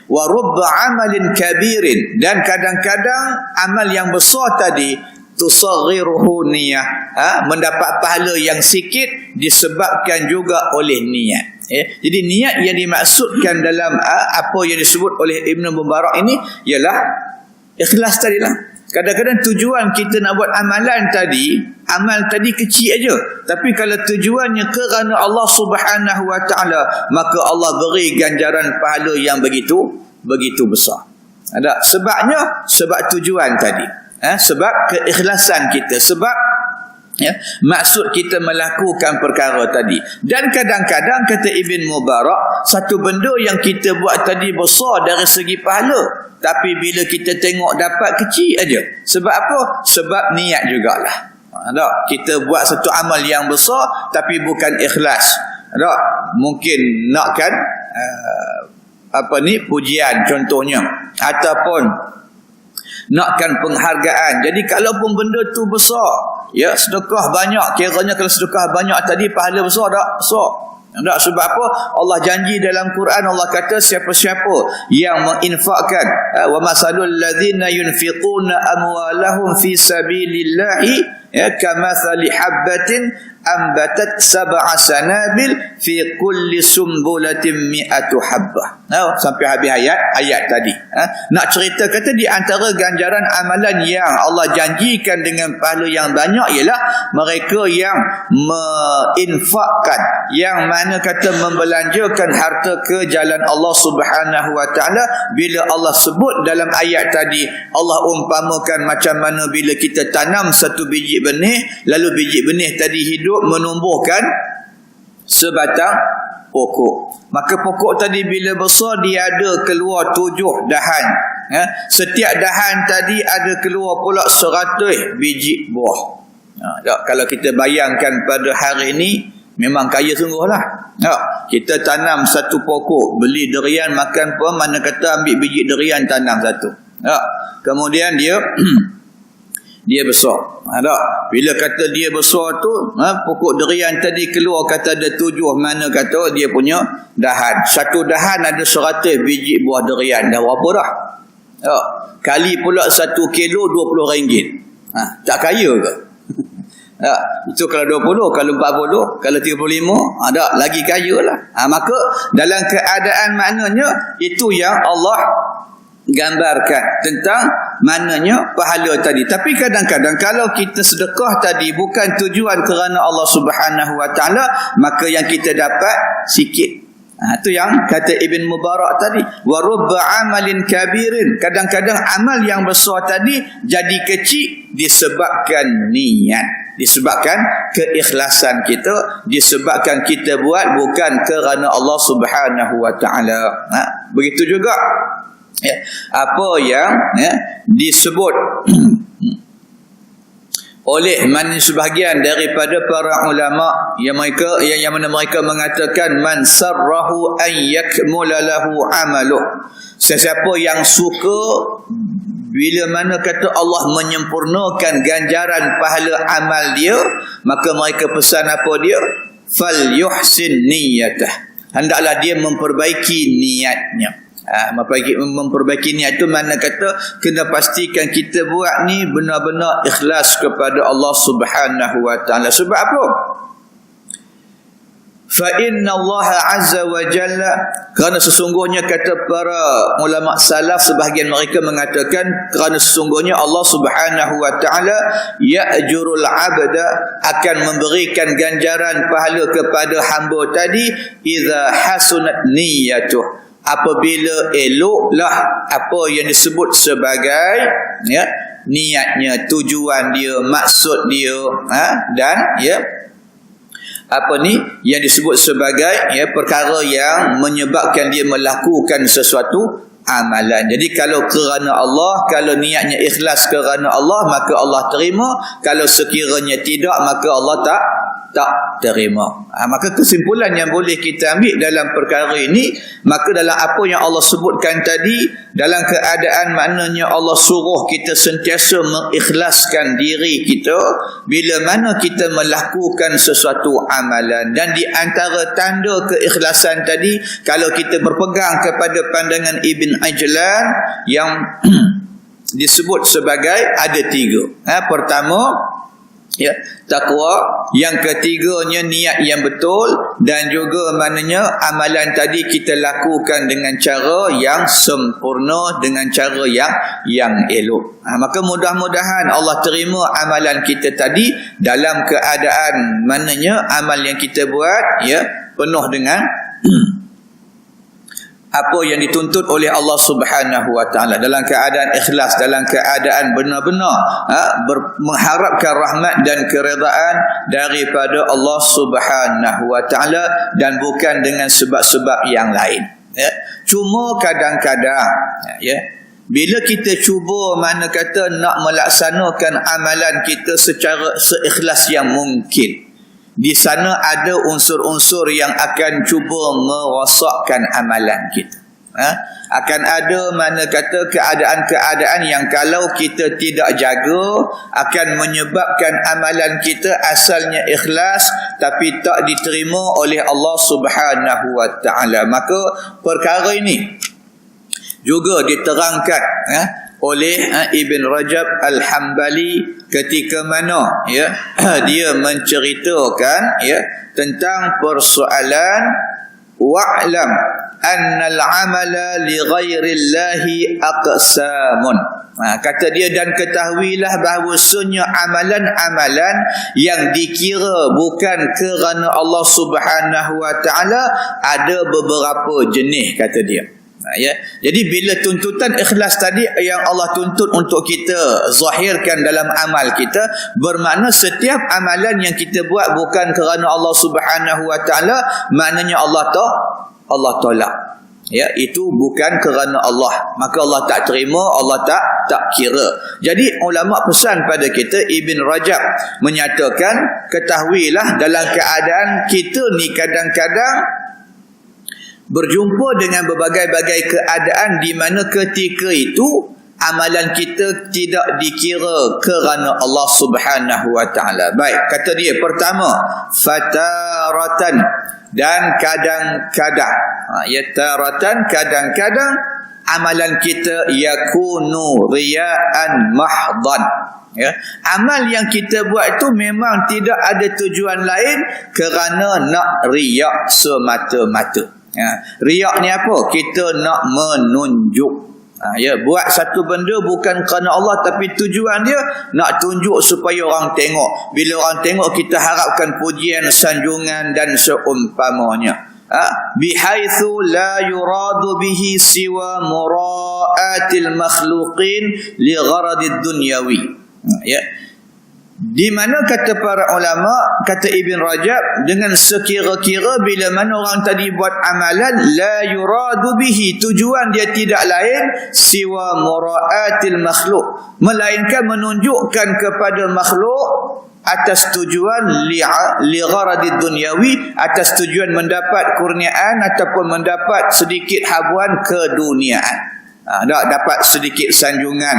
Wa rubba amalin kabirin, dan kadang-kadang amal yang besar tadi tusaghiruhu niyah, mendapat pahala yang sikit disebabkan juga oleh niat. Jadi niat yang dimaksudkan dalam apa yang disebut oleh Ibn Mubarak ini ialah ikhlas tadilah. Kadang-kadang tujuan kita nak buat amalan tadi, amal tadi kecil aja, tapi kalau tujuannya kerana Allah Subhanahu Wa Taala, maka Allah beri ganjaran pahala yang begitu besar. Ada sebab tujuan tadi, sebab keikhlasan kita, sebab maksud kita melakukan perkara tadi. Dan kadang-kadang kata Ibn Mubarak, satu benda yang kita buat tadi besar dari segi pahala, tapi bila kita tengok dapat kecil aja. Sebab apa? Sebab niat jugalah. Kita buat satu amal yang besar tapi bukan ikhlas. Mungkin nakkan pujian contohnya, ataupun nakkan penghargaan. Jadi kalaupun benda tu besar, sedekah banyak, kiranya kalau sedekah banyak tadi pahala besar tak? Besar. Tak, sebab apa? Allah janji dalam Quran, Allah kata siapa-siapa yang menginfakkan, wa masalul ladzina yunfiquna amwalahum fi sabilillahi kamathali habbatin ambatat sab'a sanabil fi kulli sumbulatin mi'atu habbah. Sampai habis ayat tadi. Nak cerita kata di antara ganjaran amalan yang Allah janjikan dengan pahala yang banyak ialah mereka yang menginfakkan, yang mana kata membelanjakan harta ke jalan Allah Subhanahu Wa Taala. Bila Allah sebut dalam ayat tadi, Allah umpamakan macam mana bila kita tanam satu biji benih, lalu biji benih tadi hidup menumbuhkan sebatang pokok. Maka pokok tadi bila besar, dia ada keluar 7 dahan. Setiap dahan tadi ada keluar pula 100 biji buah. Kalau kita bayangkan pada hari ini, memang kaya sungguh lah. Kita tanam satu pokok, beli durian makan pun, mana kata ambil biji durian tanam satu. Kemudian dia besar. Bila kata dia besar tu, pokok durian tadi keluar kata ada 7, mana kata dia punya dahan. Satu dahan ada 100 biji buah durian. Dah berapa dah? Kali pula 1 kilo RM20. Tak kaya ke? Itu kalau 20, kalau 40, kalau 35, tak lagi kaya lah. Maka dalam keadaan maknanya itu yang Allah gambarkan tentang maknanya pahala tadi. Tapi kadang-kadang kalau kita sedekah tadi bukan tujuan kerana Allah Subhanahu Wa Taala, maka yang kita dapat sikit. Itu yang kata Ibn Mubarak tadi, wa rubba amalin kabirin, kadang-kadang amal yang besar tadi jadi kecil disebabkan niat, disebabkan keikhlasan kita, disebabkan kita buat bukan kerana Allah Subhanahu Wa Taala. Begitu juga apa yang disebut oleh mana sebahagian daripada para ulama yang mana mereka mengatakan man sarrahu an yakmula lahu amalu, sesiapa yang suka bila mana kata Allah menyempurnakan ganjaran pahala amal dia, maka mereka pesan apa dia? Fal yuhsin niyatah, hendaklah dia memperbaiki niatnya. Memperbaiki niat itu mana kata kena pastikan kita buat ni benar-benar ikhlas kepada Allah Subhanahu Wa Taala. Sebab apa? Fa inna Allah azza wa jalla, kerana sesungguhnya kata para ulama salaf sebahagian mereka mengatakan kerana sesungguhnya Allah Subhanahu Wa Taala ya'jurul 'abda, akan memberikan ganjaran pahala kepada hamba tadi idza hasunat niyyatuh, apabila eloklah apa yang disebut sebagai niatnya, tujuan dia, maksud dia, dan apa ni yang disebut sebagai perkara yang menyebabkan dia melakukan sesuatu amalan. Jadi kalau kerana Allah, kalau niatnya ikhlas kerana Allah, maka Allah terima. Kalau sekiranya tidak, maka Allah tak terima. Maka kesimpulan yang boleh kita ambil dalam perkara ini, maka dalam apa yang Allah sebutkan tadi, dalam keadaan maknanya Allah suruh kita sentiasa mengikhlaskan diri kita bila mana kita melakukan sesuatu amalan. Dan di antara tanda keikhlasan tadi, kalau kita berpegang kepada pandangan Ibn Ajlan yang disebut sebagai ada 3. Pertama, takwa, yang ketiganya niat yang betul, dan juga maknanya amalan tadi kita lakukan dengan cara yang sempurna, dengan cara yang elok. Maka mudah-mudahan Allah terima amalan kita tadi dalam keadaan maknanya amal yang kita buat penuh dengan apa yang dituntut oleh Allah Subhanahu Wa Taala, dalam keadaan ikhlas, dalam keadaan benar-benar mengharapkan rahmat dan keredaan daripada Allah Subhanahu Wa Taala, dan bukan dengan sebab-sebab yang lain. Cuma kadang-kadang bila kita cuba mana kata nak melaksanakan amalan kita secara seikhlas yang mungkin, di sana ada unsur-unsur yang akan cuba merosakkan amalan kita. Akan ada mana kata keadaan-keadaan yang kalau kita tidak jaga akan menyebabkan amalan kita asalnya ikhlas tapi tak diterima oleh Allah Subhanahu Wa Taala. Maka perkara ini juga diterangkan oleh Ibn Rajab Al-Hambali ketika mana dia menceritakan tentang persoalan wa'lam annal amala li ghairillahi aqsamun. Kata dia, dan ketahuilah bahawasanya amalan-amalan yang dikira bukan kerana Allah Subhanahu Wa Taala ada beberapa jenis, kata dia. Jadi bila tuntutan ikhlas tadi yang Allah tuntut untuk kita zahirkan dalam amal kita, bermakna setiap amalan yang kita buat bukan kerana Allah Subhanahu Wa Taala, maknanya Allah tolak. Itu bukan kerana Allah, maka Allah tak terima, Allah tak kira. Jadi ulama pesan pada kita, Ibn Rajab menyatakan, ketahuilah dalam keadaan kita ni kadang-kadang berjumpa dengan berbagai-bagai keadaan di mana ketika itu amalan kita tidak dikira kerana Allah Subhanahu Wa Taala. Baik, kata dia, pertama, fataratan, dan kadang-kadang. Taratan, kadang-kadang, amalan kita yakunu riya'an mahdhan. Ya, amal yang kita buat itu memang tidak ada tujuan lain kerana nak riak semata-mata. Ya, riak ni apa? Kita nak menunjuk. Ya, buat satu benda bukan kerana Allah, tapi tujuan dia nak tunjuk supaya orang tengok. Bila orang tengok, kita harapkan pujian, sanjungan dan seumpamanya. Bihaitsu la yuradu bihi siwa mura'atil makhluqin li gharadid dunyawi. Ya. Di mana kata para ulama, kata Ibn Rajab, dengan sekira-kira bila mana orang tadi buat amalan la yuradu bihi, tujuan dia tidak lain siwa mura'atil makhluk, melainkan menunjukkan kepada makhluk atas tujuan li gharadid dunyawi, atas tujuan mendapat kurniaan ataupun mendapat sedikit habuan keduniaan. Dapat sedikit sanjungan,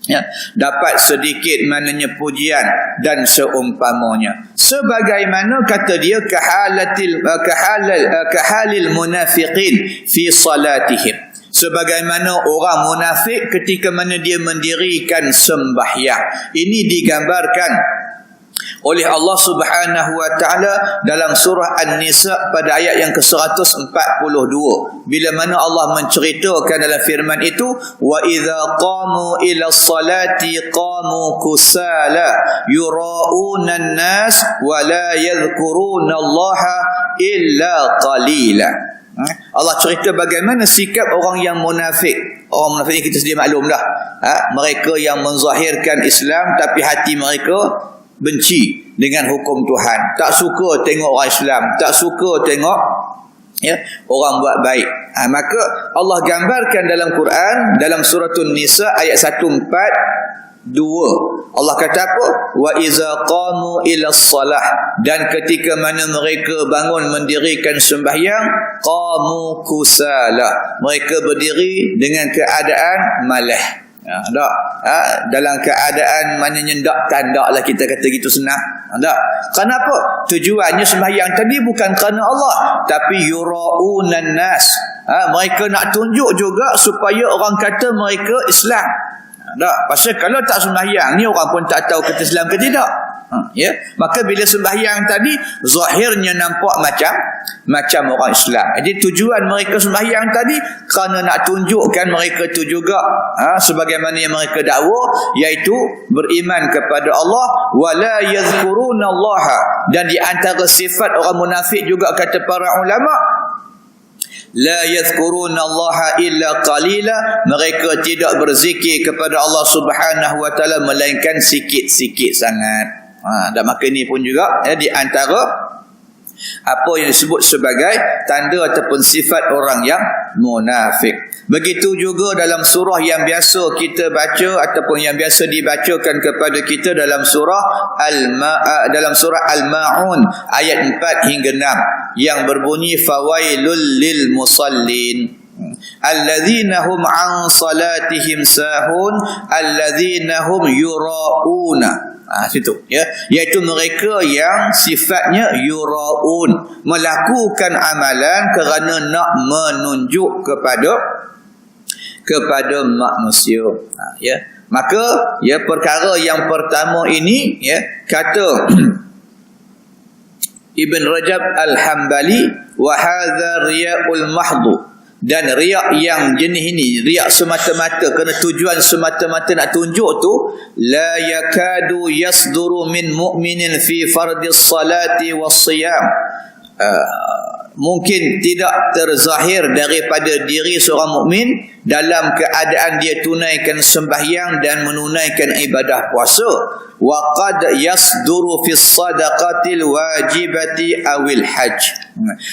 ya, dapat sedikit maknanya pujian dan seumpamanya. Sebagaimana kata dia kahalil munafiqin fi salatihim, sebagaimana orang munafik ketika mana dia mendirikan sembahyang. Ini digambarkan oleh Allah Subhanahu wa taala dalam surah An-Nisa pada ayat yang ke-142, bila mana Allah menceritakan dalam firman itu, wa idza qamu ila salati qamu kusala yura'una an-nas wa la yadhkuruna Allah illa qalila. Allah cerita bagaimana sikap orang yang munafik. Orang munafik ni kita sedia maklum dah. Mereka yang menzahirkan Islam tapi hati mereka benci dengan hukum Tuhan, tak suka tengok orang Islam, tak suka tengok orang buat baik. Maka Allah gambarkan dalam Quran, dalam surah An-Nisa ayat 142, Allah kata apa? Wa iza qamu ila salah, dan ketika mana mereka bangun mendirikan sembahyang, qamu kusala, mereka berdiri dengan keadaan malah. Dalam keadaan maknanya tak lah, kita kata gitu senang. Kenapa? Tujuannya sembahyang tadi bukan kerana Allah, tapi yura'unan nas. Mereka nak tunjuk juga supaya orang kata mereka Islam. Pasal kalau tak sembahyang ni orang pun tak tahu kita Islam ke tidak. Ya, maka bila sembahyang tadi zahirnya nampak macam orang Islam. Jadi tujuan mereka sembahyang tadi kerana nak tunjukkan mereka tu juga sebagaimana yang mereka dakwa, iaitu beriman kepada Allah, wala yadhkuruna Allah. Dan di antara sifat orang munafik juga kata para ulama, la yadhkuruna Allah illa qalila, mereka tidak berzikir kepada Allah Subhanahu wa taala melainkan sikit-sikit sangat. Dan maka ini pun juga di antara apa yang disebut sebagai tanda ataupun sifat orang yang munafik. Begitu juga dalam surah yang biasa kita baca ataupun yang biasa dibacakan kepada kita dalam surah Al-Ma'un ayat 4 hingga 6 yang berbunyi fawailul lil musallin alladzina hum an salatihim sahun alladzina hum yura'una. Situ ya, iaitu mereka yang sifatnya yura'un, melakukan amalan kerana nak menunjuk kepada manusia. Ya, maka ya perkara yang pertama ini ya kata Ibn Rajab Al-Hambali, wa hadza riya'ul mahdhu, dan riak yang jenis ini, riak semata-mata kerana tujuan semata-mata nak tunjuk tu, la yakadu yasduru min mu'minin fi fardis salati was siyam, mungkin tidak terzahir daripada diri seorang mukmin dalam keadaan dia tunaikan sembahyang dan menunaikan ibadah puasa, wa qad yasduru fi sadaqatil wajibati awil hajj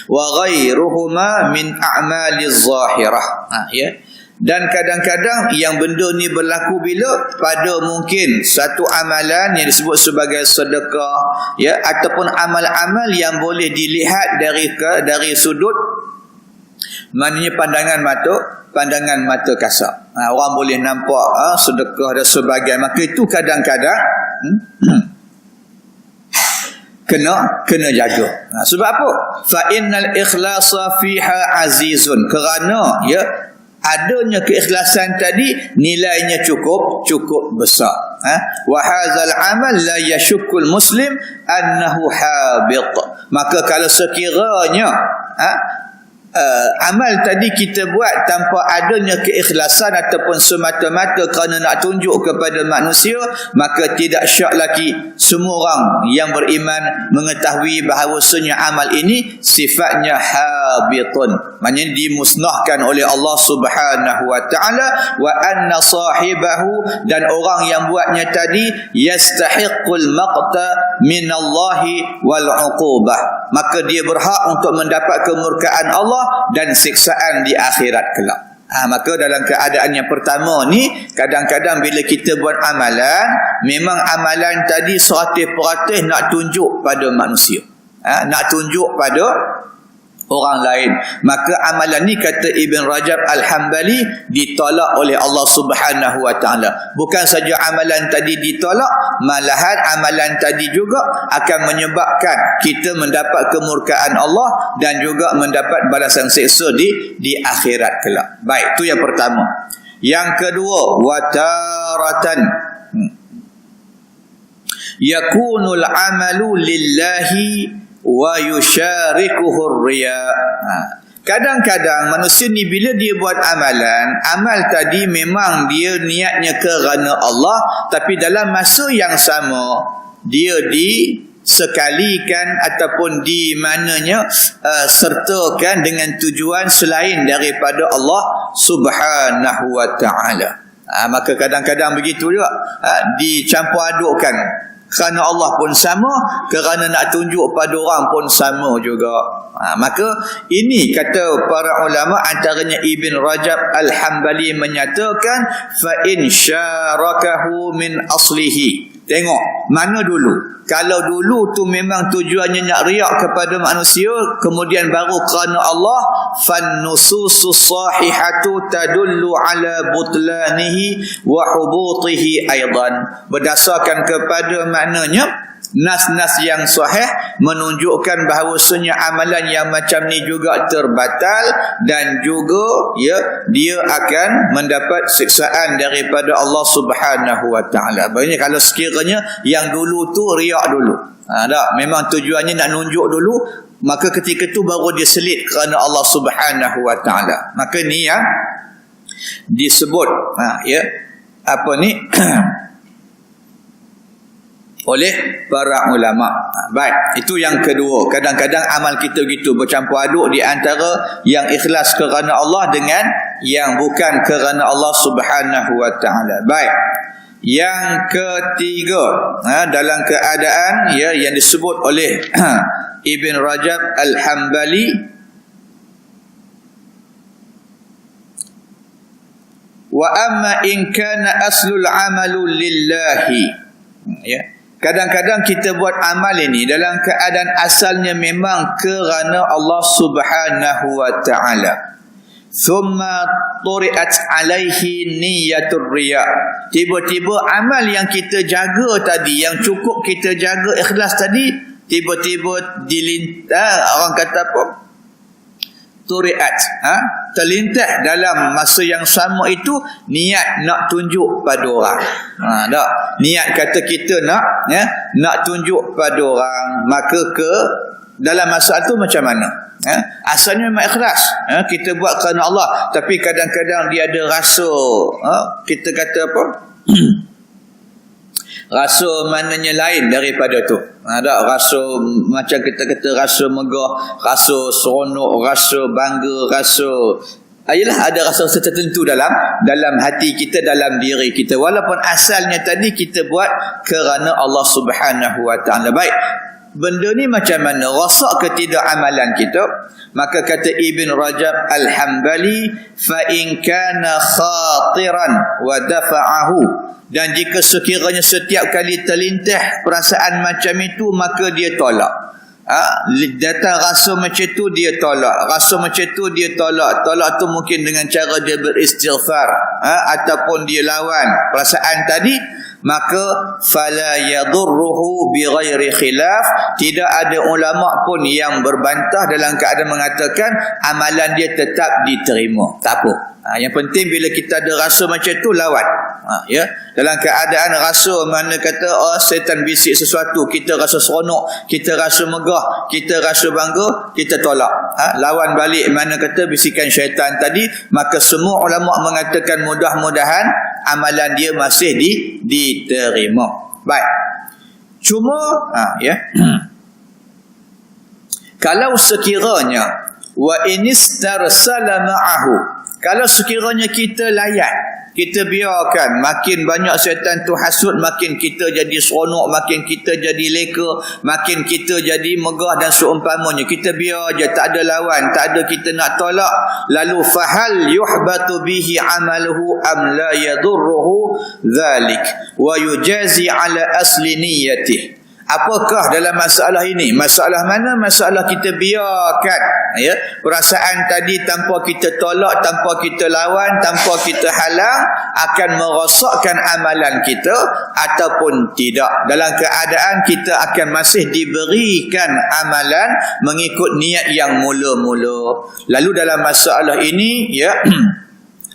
wa ghairuhuma min a'maliz zahirah. Ya, dan kadang-kadang yang benda ni berlaku bila pada mungkin satu amalan yang disebut sebagai sedekah, ya, ataupun amal-amal yang boleh dilihat dari sudut maknanya pandangan mata kasar. Orang boleh nampak sedekah dan sebagainya, maka itu kadang-kadang kena jaga. Sebab apa? Fa innal ikhlasa fiha azizun, kerana ya adanya keikhlasan tadi nilainya cukup besar. Wa hadzal amal la yashukul muslim annahu habit. Maka kalau sekiranya amal tadi kita buat tanpa adanya keikhlasan ataupun semata-mata kerana nak tunjuk kepada manusia, maka tidak syak lagi semua orang yang beriman mengetahui bahawasanya amal ini sifatnya habitun, maknanya dimusnahkan oleh Allah Subhanahu wa taala, wa anna sahibahu, dan orang yang buatnya tadi yastahiqul maqta minallahi wal uqubah, maka dia berhak untuk mendapat kemurkaan Allah dan siksaan di akhirat kelak. Maka dalam keadaan yang pertama ni, kadang-kadang bila kita buat amalan, memang amalan tadi 100% nak tunjuk pada manusia, nak tunjuk pada orang lain, maka amalan ni kata Ibn Rajab Al-Hambali ditolak oleh Allah Subhanahu wa taala. Bukan saja amalan tadi ditolak, malahan amalan tadi juga akan menyebabkan kita mendapat kemurkaan Allah dan juga mendapat balasan siksa di akhirat kelak. Baik, itu yang pertama. Yang kedua, wataratan yakunul amalu lillahi wa yusyarikuhu riya. Kadang-kadang manusia ni bila dia buat amalan, amal tadi memang dia niatnya kerana Allah, tapi dalam masa yang sama dia disekalikan ataupun di mananya sertakan dengan tujuan selain daripada Allah Subhanahu wa taala. Maka kadang-kadang begitu juga, dicampur adukkan. Kerana Allah pun sama, kerana nak tunjuk pada orang pun sama juga. Maka ini kata para ulama, antaranya Ibn Rajab Al-Hambali menyatakan fa in syarakahu min aslihi. Tengok mana dulu. Kalau dulu tu memang tujuannya nak riak kepada manusia, kemudian baru kerana Allah, fan nususus sahihatu tadullu ala butlanihi wa hubutihi aidan. Berdasarkan kepada maknanya nas-nas yang sahih menunjukkan bahawasanya amalan yang macam ni juga terbatal dan juga dia akan mendapat siksaan daripada Allah Subhanahu wa taala. Maksudnya kalau sekiranya yang dulu tu riak dulu, memang tujuannya nak nunjuk dulu, maka ketika tu baru dia selit kerana Allah Subhanahu wa taala. Maka ni yang disebut oleh para ulama. Baik, itu yang kedua. Kadang-kadang amal kita gitu bercampur aduk di antara yang ikhlas kerana Allah dengan yang bukan kerana Allah Subhanahu wa taala. Baik. Yang ketiga, dalam keadaan yang disebut oleh Ibn Rajab Al-Hambali, wa amma in kana aslul amalu lillahi. Kadang-kadang kita buat amal ini dalam keadaan asalnya memang kerana Allah Subhanahu wa taala. Thumma turi'at alaihi niyatur riya. Tiba-tiba amal yang kita jaga tadi, yang cukup kita jaga ikhlas tadi, tiba-tiba orang kata apa? Turi'at, terlintas dalam masa yang sama itu niat nak tunjuk pada orang. Niat kata kita nak tunjuk pada orang, maka dalam masa itu macam mana? Asalnya memang ikhlas, kita buat kerana Allah, tapi kadang-kadang dia ada rasa, kita kata apa? Rasa mananya lain daripada tu. Rasa macam kita kata rasa megah, rasa seronok, rasa bangga, rasa ada rasa tertentu dalam hati kita, dalam diri kita, walaupun asalnya tadi kita buat kerana Allah Subhanahu wa taala. Baik, benda ni macam mana? Rosak ke tidak amalan kita? Maka kata Ibn Rajab Al-Hambali, fa in kana khatiran wa dafa'ahu, dan jika sekiranya setiap kali terlintas perasaan macam itu, maka dia tolak. Datang rasa macam tu dia tolak, rasa macam tu dia tolak. Tolak tu mungkin dengan cara dia beristighfar, ataupun dia lawan perasaan tadi. maka fala yadurruhu bighairi khilaf, tidak ada ulama pun yang berbantah dalam keadaan mengatakan amalan dia tetap diterima. Tak apa. Yang penting bila kita ada rasa macam tu, lawan. Ya, dalam keadaan rasa mana kata setan bisik sesuatu, kita rasa seronok, kita rasa megah, kita rasa bangga, kita tolak. Lawan balik mana kata bisikan syaitan tadi, maka semua ulama mengatakan mudah-mudahan amalan dia masih diterima. Baik. Cuma ya. Kalau sekiranya wa inistarsala ma'ahu, kalau sekiranya kita layan, kita biarkan makin banyak syaitan tu hasut, makin kita jadi seronok, makin kita jadi leka, makin kita jadi megah dan seumpamanya, kita biar je, tak ada lawan, tak ada kita nak tolak, lalu fahal yuhbatu bihi amaluhu am la yadurruhu dhalik wa yujazi ala asli niyyatihi. Apakah dalam masalah ini? Masalah mana? Masalah kita biarkan ya, perasaan tadi tanpa kita tolak, tanpa kita lawan, tanpa kita halang, akan merosakkan amalan kita ataupun tidak. Dalam keadaan kita akan masih diberikan amalan mengikut niat yang mula-mula. Lalu dalam masalah ini ya,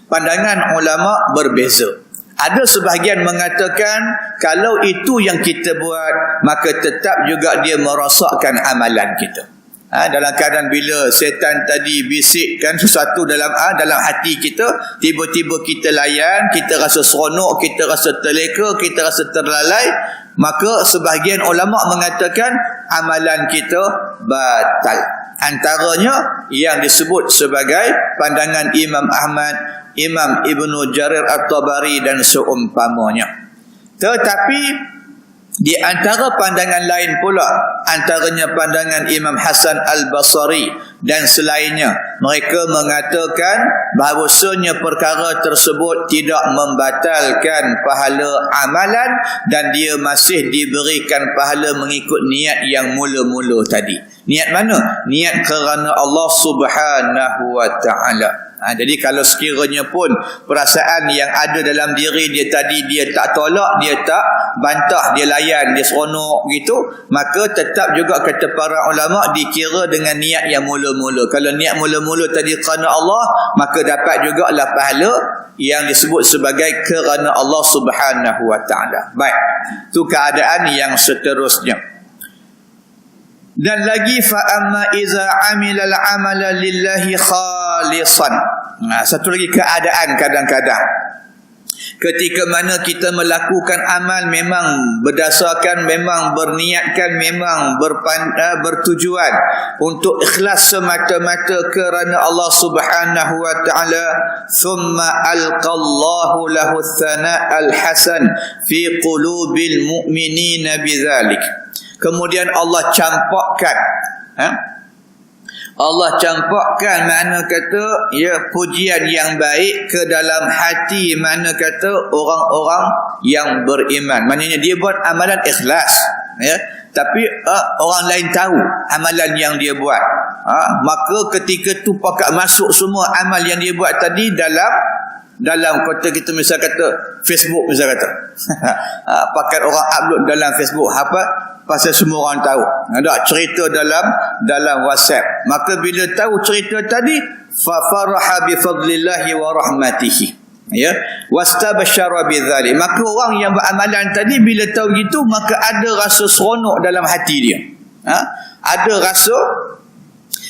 pandangan ulama berbeza. Ada sebahagian mengatakan kalau itu yang kita buat, maka tetap juga dia merosakkan amalan kita. Dalam keadaan bila setan tadi bisikkan sesuatu dalam hati kita, tiba-tiba kita layan, kita rasa seronok, kita rasa terleka, kita rasa terlalai, maka sebahagian ulama mengatakan amalan kita batal. Antaranya yang disebut sebagai pandangan Imam Ahmad, Imam Ibnu Jarir At-Tabari dan seumpamanya. Tetapi di antara pandangan lain pula, antaranya pandangan Imam Hasan Al-Basri dan selainnya, mereka mengatakan bahawasanya perkara tersebut tidak membatalkan pahala amalan dan dia masih diberikan pahala mengikut niat yang mula-mula tadi. Niat mana? Niat kerana Allah Subhanahu wa ta'ala. Jadi kalau sekiranya pun perasaan yang ada dalam diri dia tadi, dia tak tolak, dia tak bantah, dia layan, dia seronok gitu, maka tetap juga kata para ulama dikira dengan niat yang mula-mula. Kalau niat mula-mula tadi kerana Allah, maka dapat jugalah pahala yang disebut sebagai kerana Allah Subhanahu wa ta'ala. Baik, itu keadaan yang seterusnya. Dan lagi fa amma iza amila al-amala lillahi khalisan. Satu lagi keadaan kadang-kadang ketika mana kita melakukan amal memang berdasarkan, memang berniatkan, memang bertujuan untuk ikhlas semata-mata kerana Allah Subhanahu wa ta'ala, thumma alqallahu lahu thana al-hasan fi qulubil mu'minina bidzalik. Kemudian Allah campakkan Allah campakkan mana kata ya pujian yang baik ke dalam hati mana kata orang-orang yang beriman. Maknanya dia buat amalan ikhlas ya, tapi orang lain tahu amalan yang dia buat. Maka ketika tu pakat masuk semua amal yang dia buat tadi dalam kata kita misal kata Facebook misal kata pakat orang upload dalam Facebook apa pasal semua orang tahu, ada cerita dalam WhatsApp, maka bila tahu cerita tadi fa faraha bi fadlillahi wa rahmatihi ya wastabashara bidzalik, maka orang yang beramalan tadi bila tahu gitu maka ada rasa seronok dalam hati dia, ada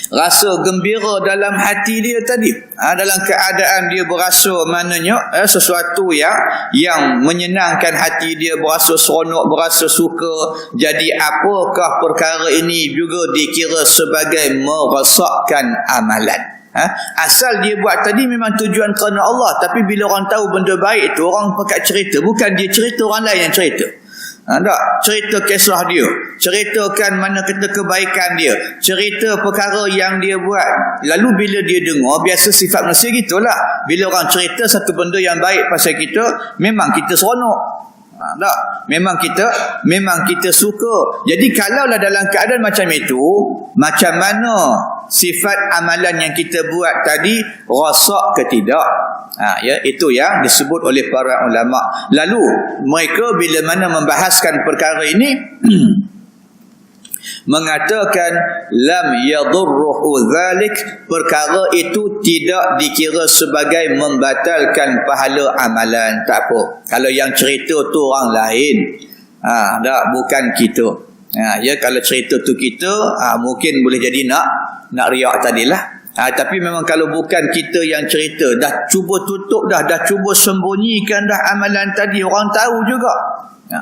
rasa gembira dalam hati dia tadi, dalam keadaan dia berasa mananya sesuatu yang menyenangkan hati dia, berasa seronok, berasa suka. Jadi apakah perkara ini juga dikira sebagai merosakkan amalan. Asal dia buat tadi memang tujuan kerana Allah, tapi bila orang tahu benda baik tu, orang pakat cerita, bukan dia cerita, orang lain yang cerita. Tak, cerita kisah dia, ceritakan mana kata kebaikan dia, cerita perkara yang dia buat. Lalu bila dia dengar, biasa sifat manusia gitulah, bila orang cerita satu benda yang baik pasal kita, memang kita seronok. Tak. Memang kita suka. Jadi kalaulah dalam keadaan macam itu, macam mana sifat amalan yang kita buat tadi rasak ke tidak? Ya, itu yang disebut oleh para ulama. Lalu mereka bila mana membahaskan perkara ini mengatakan lam yadurruhu dzalik, perkara itu tidak dikira sebagai membatalkan pahala amalan. Tak apa, kalau yang cerita tu orang lain, tak, bukan kita. Ya, kalau cerita tu kita, mungkin boleh jadi nak riak tadilah. Tapi memang kalau bukan kita yang cerita, dah cuba tutup dah cuba sembunyikan dah amalan tadi, orang tahu juga.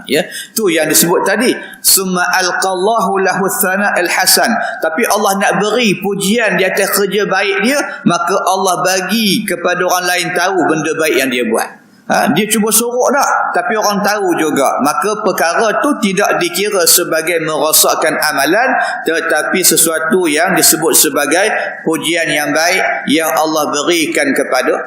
Ya, tu yang disebut tadi, summa alqallahu lahu thana alhasan. Tapi Allah nak beri pujian di atas kerja baik dia, maka Allah bagi kepada orang lain tahu benda baik yang dia buat. Dia cuba sorok dah, tapi orang tahu juga. Maka perkara tu tidak dikira sebagai merosakkan amalan, tetapi sesuatu yang disebut sebagai pujian yang baik yang Allah berikan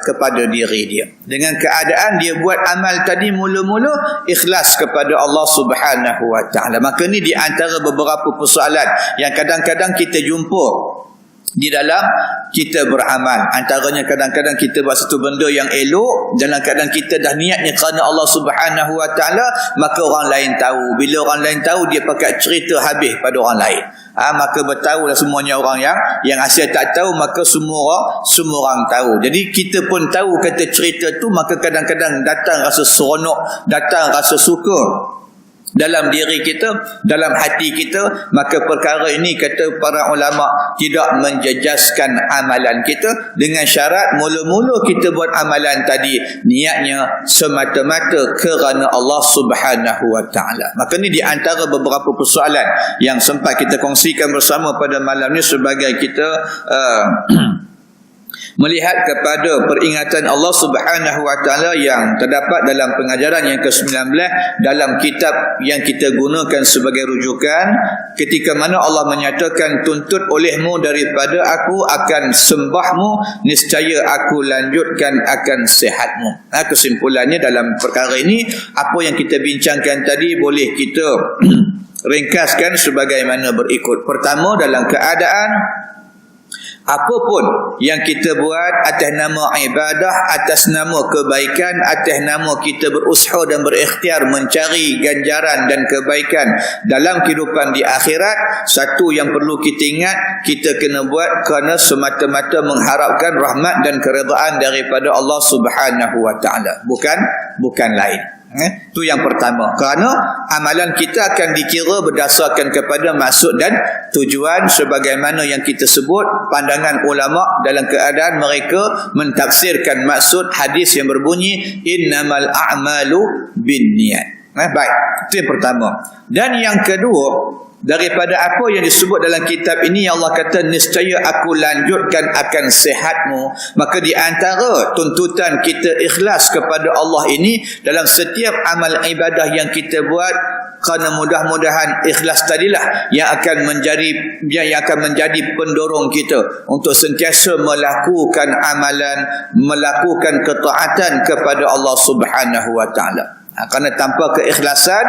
kepada diri dia. Dengan keadaan dia buat amal tadi mula-mula ikhlas kepada Allah Subhanahu Wa Taala. Maka ni di antara beberapa persoalan yang kadang-kadang kita jumpa di dalam kita beramal. Antaranya kadang-kadang kita buat satu benda yang elok, dalam keadaan kita dah niatnya kerana Allah Subhanahu Wa Taala, maka orang lain tahu. Bila orang lain tahu, dia pakai cerita habis pada orang lain. Maka bertahulah semuanya orang yang asyik tak tahu, maka semua orang tahu. Jadi kita pun tahu kata cerita tu, maka kadang-kadang datang rasa seronok, datang rasa suka dalam diri kita, dalam hati kita. Maka perkara ini kata para ulama tidak menjejaskan amalan kita, dengan syarat mula-mula kita buat amalan tadi niatnya semata-mata kerana Allah Subhanahu Wa Taala. Maka ni di antara beberapa persoalan yang sempat kita kongsikan bersama pada malam ni sebagai kita melihat kepada peringatan Allah Subhanahu Wa Taala yang terdapat dalam pengajaran yang ke-19 dalam kitab yang kita gunakan sebagai rujukan, ketika mana Allah menyatakan, tuntut olehmu daripada aku akan sembahmu, niscaya aku lanjutkan akan sihatmu. Kesimpulannya dalam perkara ini, apa yang kita bincangkan tadi boleh kita ringkaskan sebagaimana berikut. Pertama, dalam keadaan apapun yang kita buat atas nama ibadah, atas nama kebaikan, atas nama kita berusaha dan berikhtiar mencari ganjaran dan kebaikan dalam kehidupan di akhirat, satu yang perlu kita ingat, kita kena buat kerana semata-mata mengharapkan rahmat dan keredaan daripada Allah Subhanahu Wa Taala, bukan lain. Itu yang pertama. Kerana amalan kita akan dikira berdasarkan kepada maksud dan tujuan, sebagaimana yang kita sebut pandangan ulama dalam keadaan mereka mentafsirkan maksud hadis yang berbunyi innamal a'malu binniyat. Baik, itu yang pertama. Dan yang kedua, daripada apa yang disebut dalam kitab ini, Allah kata niscaya aku lanjutkan akan sihatmu. Maka di antara tuntutan kita ikhlas kepada Allah ini dalam setiap amal ibadah yang kita buat, kerana mudah-mudahan ikhlas tadilah yang akan menjadi pendorong kita untuk sentiasa melakukan amalan, melakukan ketaatan kepada Allah Subhanahu Wa Taala. Kerana tanpa keikhlasan,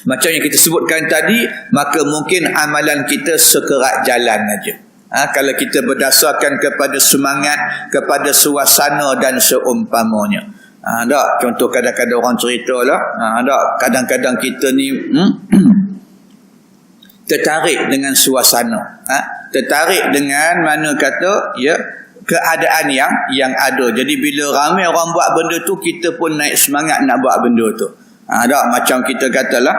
macam yang kita sebutkan tadi, maka mungkin amalan kita sekerat jalan aja. Kalau kita berdasarkan kepada semangat, kepada suasana dan seumpamanya. Tak, contoh kadang-kadang orang cerita lah, tak, kadang-kadang kita ni tertarik dengan suasana, tertarik dengan mana kata ya keadaan yang ada. Jadi bila ramai orang buat benda tu, kita pun naik semangat nak buat benda tu. Tak, macam kita katalah,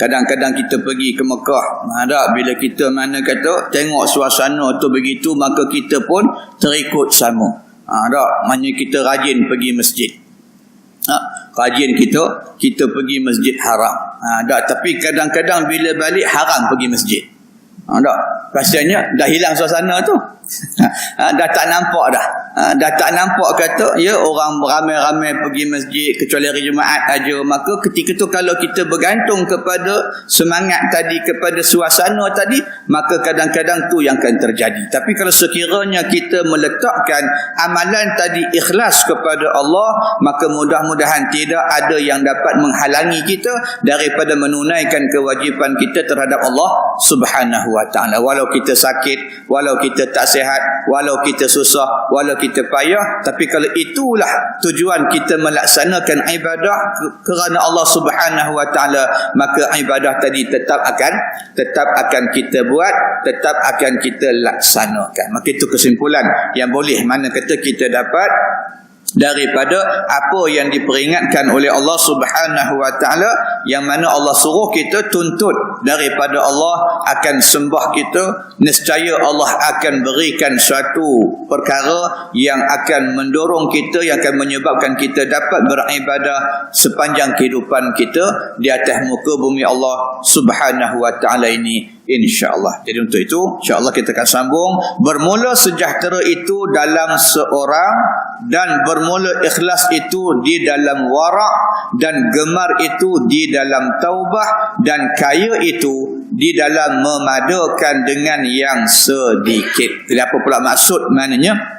kadang-kadang kita pergi ke Mekah, tak, bila kita mana kata tengok suasana tu begitu, maka kita pun terikut sama. Tak, maknanya kita rajin pergi masjid. Rajin kita pergi masjid haram. Tak, tapi kadang-kadang bila balik haram pergi masjid. Tak. Pastinya dah hilang suasana tu. Dah tak nampak dah. Dah tak nampak kata ya orang ramai-ramai pergi masjid kecuali hari Jumaat aja. Maka ketika tu kalau kita bergantung kepada semangat tadi, kepada suasana tadi, maka kadang-kadang tu yang akan terjadi. Tapi kalau sekiranya kita meletakkan amalan tadi ikhlas kepada Allah, maka mudah-mudahan tidak ada yang dapat menghalangi kita daripada menunaikan kewajipan kita terhadap Allah Subhanahu wa ta'ala. Walau kita sakit, walau kita tak sihat, walau kita susah, walau kita payah, tapi kalau itulah tujuan kita melaksanakan ibadah kerana Allah Subhanahu wa ta'ala, maka ibadah tadi tetap akan kita buat, tetap akan kita laksanakan. Maka itu kesimpulan yang boleh mana kata kita dapat daripada apa yang diperingatkan oleh Allah Subhanahu wa ta'ala, yang mana Allah suruh kita tuntut daripada Allah akan sembah kita. Nescaya Allah akan berikan suatu perkara yang akan mendorong kita, yang akan menyebabkan kita dapat beribadah sepanjang kehidupan kita di atas muka bumi Allah Subhanahu wa ta'ala ini, insya-Allah. Jadi untuk itu insya-Allah kita akan sambung. Bermula sejahtera itu dalam seorang, dan bermula ikhlas itu di dalam wara', dan gemar itu di dalam taubah, dan kaya itu di dalam memadakan dengan yang sedikit. Jadi apa pula maksud maknanya?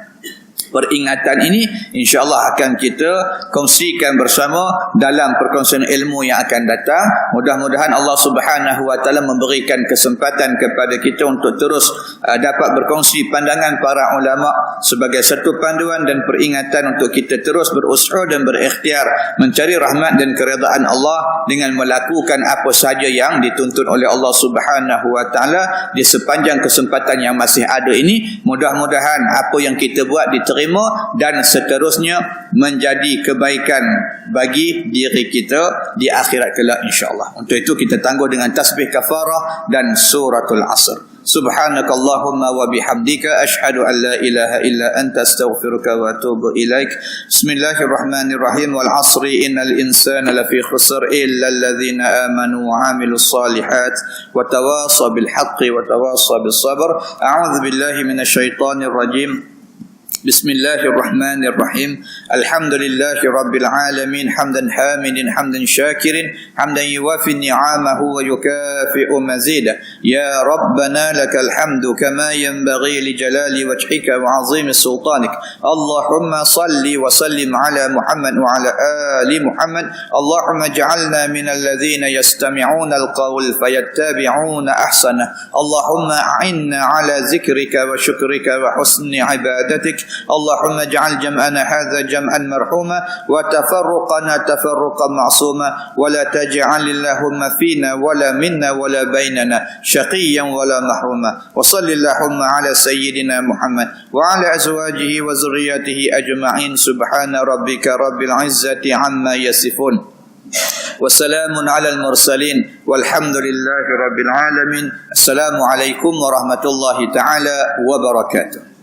Peringatan ini insya-Allah akan kita kongsikan bersama dalam perkongsian ilmu yang akan datang. Mudah-mudahan Allah Subhanahu wa ta'ala memberikan kesempatan kepada kita untuk terus dapat berkongsi pandangan para ulama sebagai satu panduan dan peringatan untuk kita terus berusaha dan berikhtiar mencari rahmat dan keredaan Allah dengan melakukan apa sahaja yang dituntut oleh Allah Subhanahu wa ta'ala di sepanjang kesempatan yang masih ada ini. Mudah-mudahan apa yang kita buat diterima dan seterusnya menjadi kebaikan bagi diri kita di akhirat kelak insya-Allah. Untuk itu kita tangguh dengan tasbih kafarah dan suratul asr. Subhanakallahumma wa bihamdika asyhadu an la ilaha illa anta astaghfiruka wa atubu ilaik. Bismillahirrahmanirrahim. Wal 'asri innal insana lafi khusr illa alladhina amanu wa 'amilus solihat wa tawasaw bil haqqi wa tawasaw bis sabr. A'udzu billahi minasy syaithanir rajim. بسم الله الرحمن الرحيم. الحمد لله رب العالمين حمدا حامدا حمدا شاكرا حمدا يوافي نعمه ويكافئ مزيدا. يا ربنا لك الحمد كما ينبغي لجلال وجهك وعظيم سلطانك. اللهم صل وسلم على محمد وعلى آل محمد. اللهم اجعلنا من الذين يستمعون القول فيتبعون أحسنه. اللهم أعنا على ذكرك وشكرك وحسن عبادتك. اللهم اجعل جمعنا هذا جمعا مرحوما وتفرقنا تفرقا معصوما ولا تجعل اللهم فينا ولا منا ولا بيننا شقيا ولا محروما. وصل اللهم على سيدنا محمد وعلى أزواجه وذرياته أجمعين. سبحان ربك رب العزة عما يصفون وسلام على المرسلين والحمد لله رب العالمين. السلام عليكم ورحمة الله تعالى وبركاته.